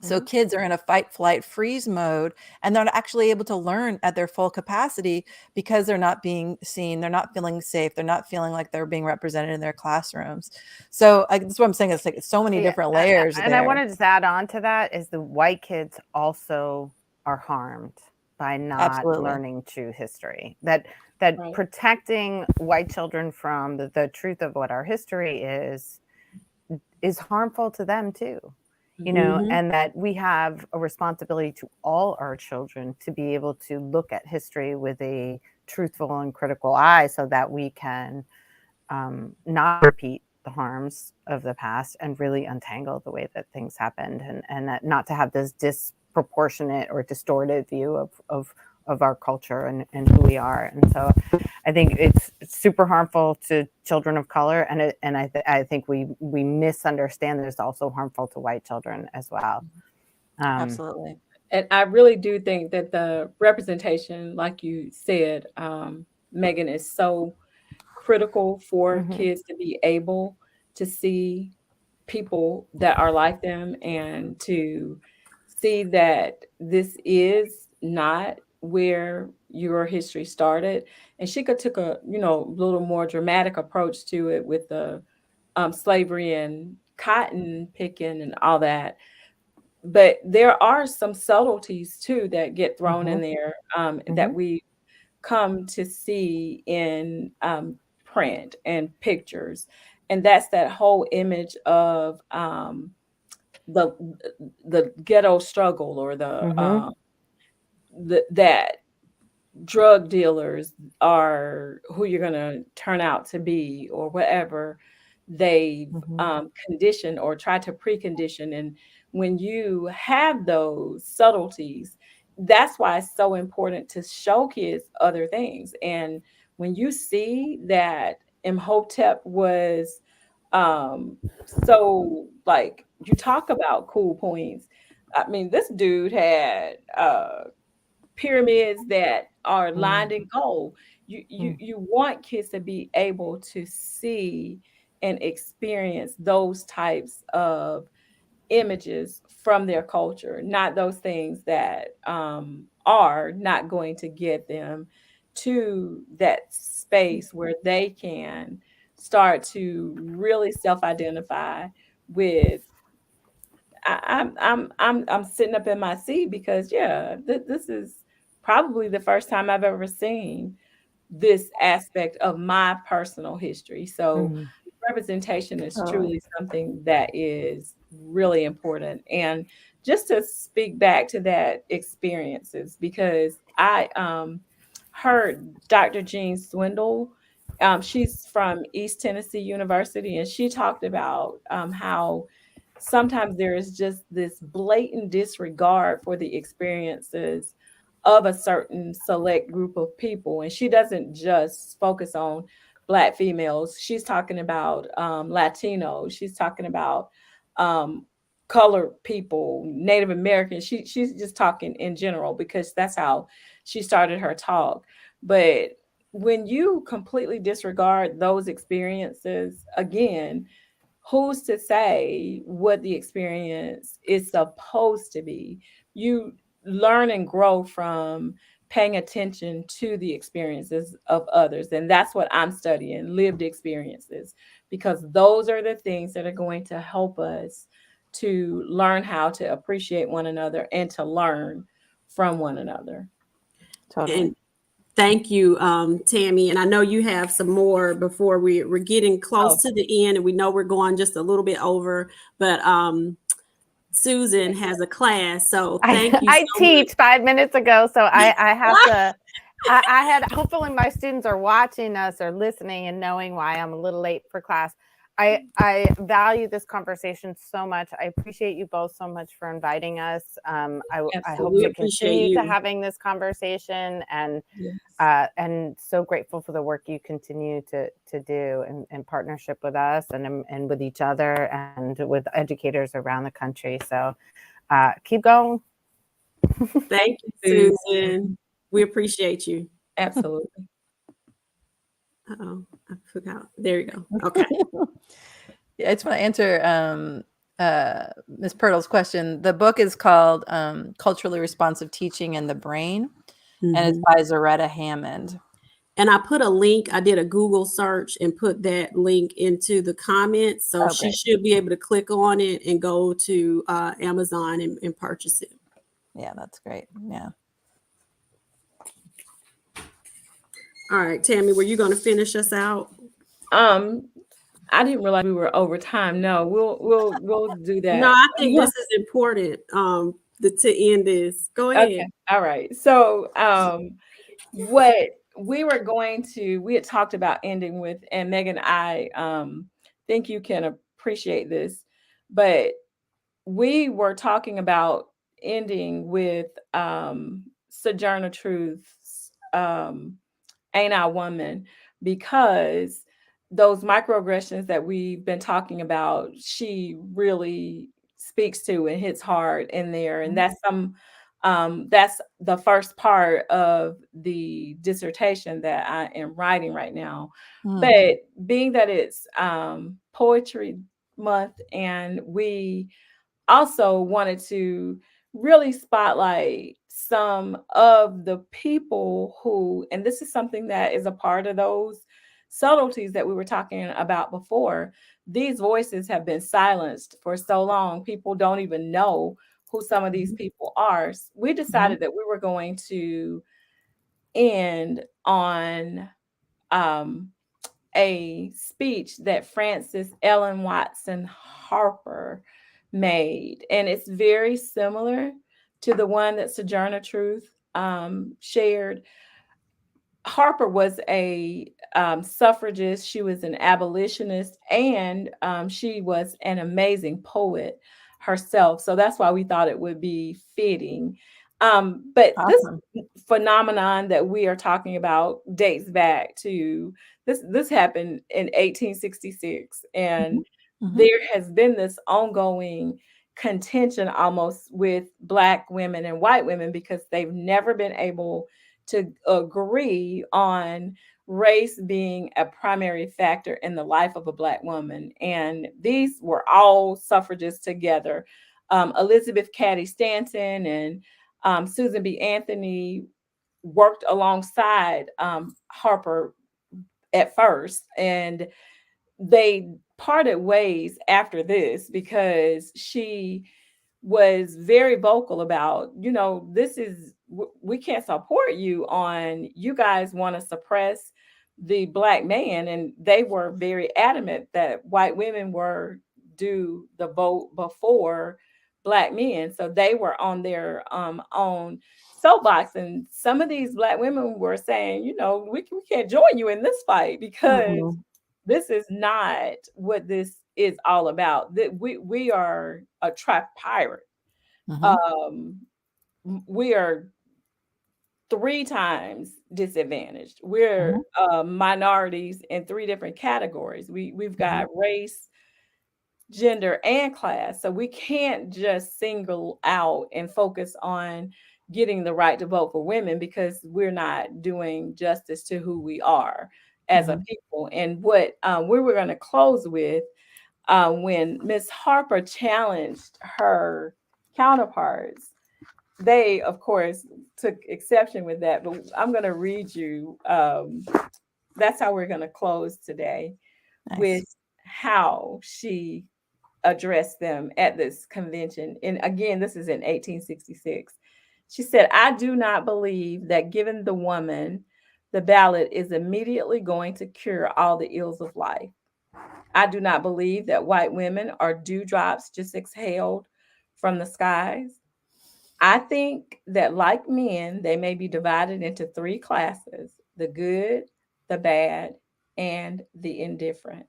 So kids are in a fight, flight, freeze mode, and they're not actually able to learn at their full capacity because they're not being seen. They're not feeling safe. They're not feeling like they're being represented in their classrooms. So that's what I'm saying. It's like so many different layers. And I want to just add on to that is the white kids also are harmed by not learning true history. That protecting white children from the truth of what our history is harmful to them too. You know, and that we have a responsibility to all our children to be able to look at history with a truthful and critical eye so that we can not repeat the harms of the past and really untangle the way that things happened, and that not to have this disproportionate or distorted view of our culture and who we are. And so I think it's super harmful to children of color, and I think we misunderstand that it's also harmful to white children as well. Absolutely. And I really do think that the representation, like you said, Megan, is so critical for kids to be able to see people that are like them and to see that this is not where your history started. And Sheka took a little more dramatic approach to it with the slavery and cotton picking and all that. But there are some subtleties too that get thrown in there that we come to see in print and pictures, and that's that whole image of the ghetto struggle, or that drug dealers are who you're going to turn out to be, or whatever they've conditioned or tried to precondition. And when you have those subtleties, that's why it's so important to show kids other things. And when you see that Imhotep was so, like, you talk about cool points. I mean, this dude had pyramids that are lined in gold. You want kids to be able to see and experience those types of images from their culture, not those things that are not going to get them to that space where they can start to really self-identify with. I'm sitting up in my seat because this is probably the first time I've ever seen this aspect of my personal history. So representation is truly something that is really important. And just to speak back to that experiences, because I heard Dr. Jean Swindle. She's from East Tennessee University, and she talked about how sometimes there is just this blatant disregard for the experiences of a certain select group of people. And she doesn't just focus on Black females. She's talking about Latinos. She's talking about colored people, Native Americans. She's just talking in general because that's how she started her talk. But when you completely disregard those experiences, again, who's to say what the experience is supposed to be? You learn and grow from paying attention to the experiences of others. And that's what I'm studying, lived experiences, because those are the things that are going to help us to learn how to appreciate one another and to learn from one another. Totally. And thank you, Tammy. And I know you have some more before we're getting close to the end, and we know we're going just a little bit over, but Susan has a class, so thank you. I teach 5 minutes ago, so I have to. I had, hopefully my students are watching us or listening and knowing why I'm a little late for class. I value this conversation so much. I appreciate you both so much for inviting us. I hope to continue to having this conversation, and so grateful for the work you continue to do in partnership with us and with each other and with educators around the country. So keep going. Thank you, Susan. We appreciate you. Absolutely. Uh-oh, I forgot. There you go. Okay. Yeah, I just want to answer Ms. Pirtle's question. The book is called Culturally Responsive Teaching and the Brain, and it's by Zaretta Hammond. And I put a link. I did a Google search and put that link into the comments. So she should be able to click on it and go to Amazon and purchase it. Yeah, that's great. Yeah. All right, Tammy, were you going to finish us out? I didn't realize we were over time. No, we'll do that. No, I think this is important to end this. Go ahead. Okay. All right. So what we had talked about ending with, and Megan, I think you can appreciate this, but we were talking about ending with Sojourner Truth's Ain't I Woman, because those microaggressions that we've been talking about, she really speaks to and hits hard in there. And that's the first part of the dissertation that I am writing right now. But being that it's Poetry Month, and we also wanted to really spotlight some of the people who, and this is something that is a part of those subtleties that we were talking about before. These voices have been silenced for so long. People don't even know who some of these people are. We decided that we were going to end on a speech that Frances Ellen Watson Harper made. And it's very similar to the one that Sojourner Truth shared. Harper was a suffragist. She was an abolitionist, and she was an amazing poet herself. So that's why we thought it would be fitting. But this phenomenon that we are talking about dates back to this happened in 1866, and there has been this ongoing contention almost with Black women and white women, because they've never been able to agree on race being a primary factor in the life of a Black woman. And these were all suffragists together. Elizabeth Cady Stanton and Susan B. Anthony worked alongside Harper at first, and they parted ways after this because she was very vocal about, we can't support you on, you guys want to suppress the Black man. And they were very adamant that white women were due the vote before Black men. So they were on their own soapbox. And some of these Black women were saying, we can't join you in this fight, because this is not what this is all about. That we are a trapped pirate. We are 3 times disadvantaged. We're minorities in 3 different categories. We've got race, gender, and class. So we can't just single out and focus on getting the right to vote for women, because we're not doing justice to who we are as a people. And what we were going to close with, when Miss Harper challenged her counterparts, they, of course, took exception with that. But I'm going to read you. That's how we're going to close today, with how she addressed them at this convention. And again, this is in 1866. She said, "I do not believe that giving the woman the ballot is immediately going to cure all the ills of life. I do not believe that white women are dewdrops just exhaled from the skies. I think that, like men, they may be divided into 3 classes: the good, the bad, and the indifferent.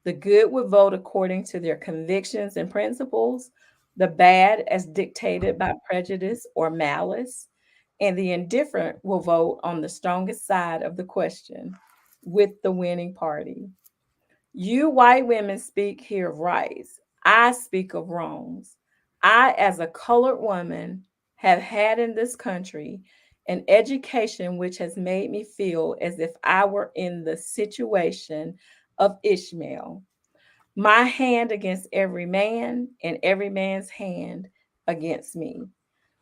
The good would vote according to their convictions and principles, the bad as dictated by prejudice or malice, and the indifferent will vote on the strongest side of the question with the winning party. You white women speak here of rights. I speak of wrongs. I, as a colored woman, have had in this country an education which has made me feel as if I were in the situation of Ishmael. My hand against every man, and every man's hand against me.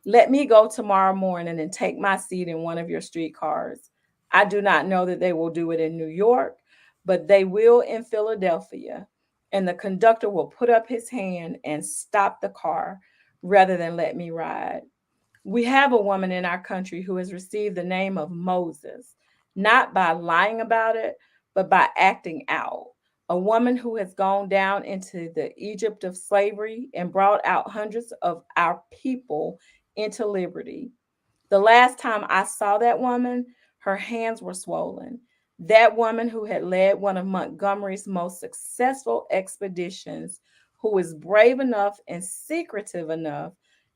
Let me go tomorrow morning and take my seat in one of your streetcars. I do not know that they will do it in New York, but they will in Philadelphia. And the conductor will put up his hand and stop the car rather than let me ride. We have a woman in our country who has received the name of Moses, not by lying about it, but by acting out. A woman who has gone down into the Egypt of slavery and brought out hundreds of our people into liberty. The last time I saw that woman, her hands were swollen. That woman who had led one of Montgomery's most successful expeditions, who was brave enough and secretive enough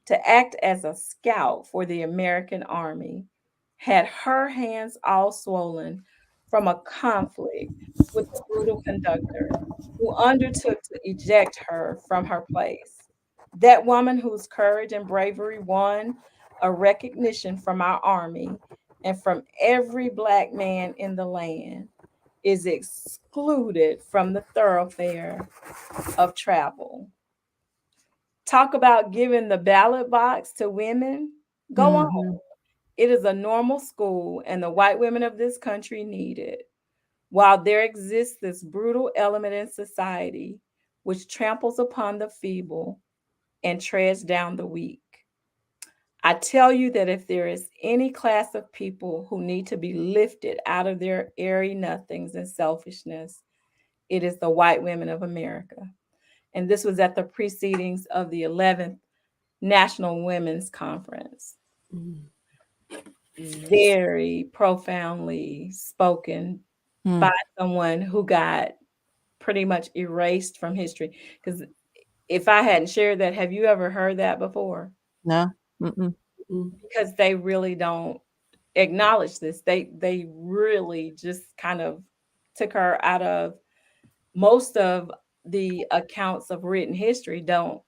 to act as a scout for the American army, had her hands all swollen from a conflict with the brutal conductor who undertook to eject her from her place. That woman whose courage and bravery won a recognition from our army and from every Black man in the land is excluded from the thoroughfare of travel. Talk about giving the ballot box to women. Go on. It is a normal school, and the white women of this country need it. While there exists this brutal element in society which tramples upon the feeble and treads down the weak. I tell you that if there is any class of people who need to be lifted out of their airy nothings and selfishness, it is the white women of America. And this was at the proceedings of the 11th National Women's Conference. Very profoundly spoken by someone who got pretty much erased from history. Because if I hadn't shared that, have you ever heard that before? No. Because they really don't acknowledge this. They really just kind of took her out of most of the accounts of written history don't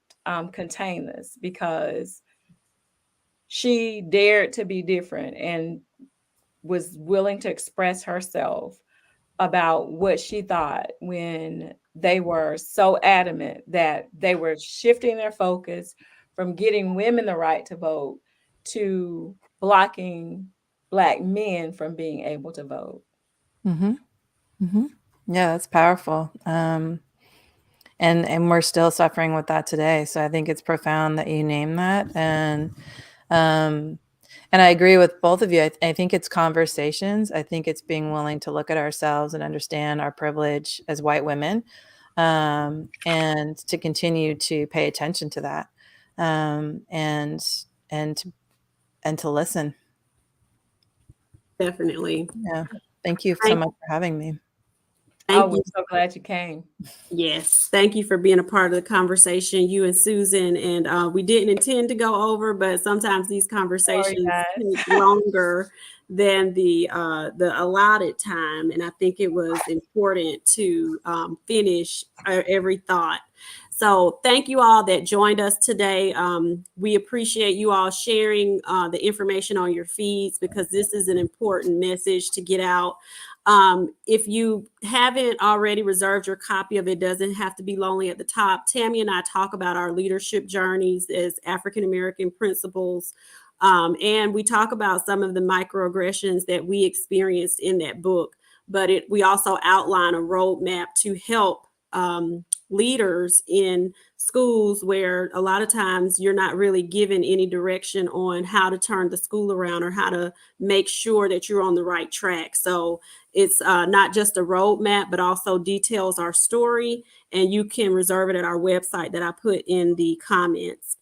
contain this, because she dared to be different and was willing to express herself about what she thought when they were so adamant that they were shifting their focus from getting women the right to vote to blocking Black men from being able to vote. Yeah, that's powerful. And we're still suffering with that today. So I think it's profound that you name that. And I agree with both of you. I think it's conversations. I think it's being willing to look at ourselves and understand our privilege as white women, and to continue to pay attention to that, and to listen. Definitely. Yeah. Thank you so much for having me. We're so glad you came. Yes. Thank you for being a part of the conversation, you and Susan. And we didn't intend to go over, but sometimes these conversations take longer than the allotted time. And I think it was important to finish every thought. So thank you all that joined us today. We appreciate you all sharing the information on your feeds, because this is an important message to get out. If you haven't already reserved your copy of It Doesn't Have to Be Lonely at the top, Tammy and I talk about our leadership journeys as African-American principals. And we talk about some of the microaggressions that we experienced in that book. But we also outline a roadmap to help leaders in schools where a lot of times you're not really given any direction on how to turn the school around or how to make sure that you're on the right track. So it's not just a roadmap, but also details our story, and you can reserve it at our website that I put in the comments.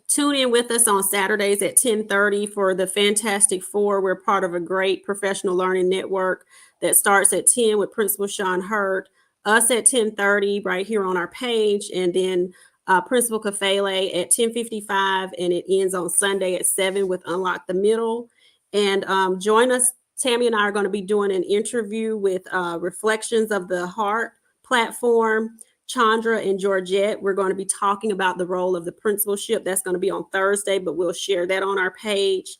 Tune in with us on Saturdays at 10:30 for the Fantastic Four. We're part of a great professional learning network that starts at 10 with Principal Sean Hurt. us at 10:30 right here on our page, and then Principal Kafele at 10:55, and it ends on Sunday at 7 with Unlock the Middle. And join us. Tammy and I are going to be doing an interview with Reflections of the Heart platform. Chandra and Georgette, we're going to be talking about the role of the principalship. That's going to be on Thursday, but we'll share that on our page.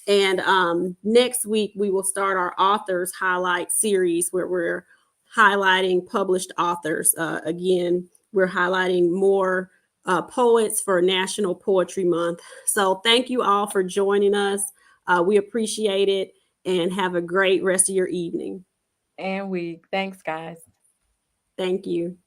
And next week, we will start our authors highlight series where we're highlighting published authors. Again, we're highlighting more poets for National Poetry Month. So thank you all for joining us. We appreciate it, and have a great rest of your evening. And thanks, guys. Thank you.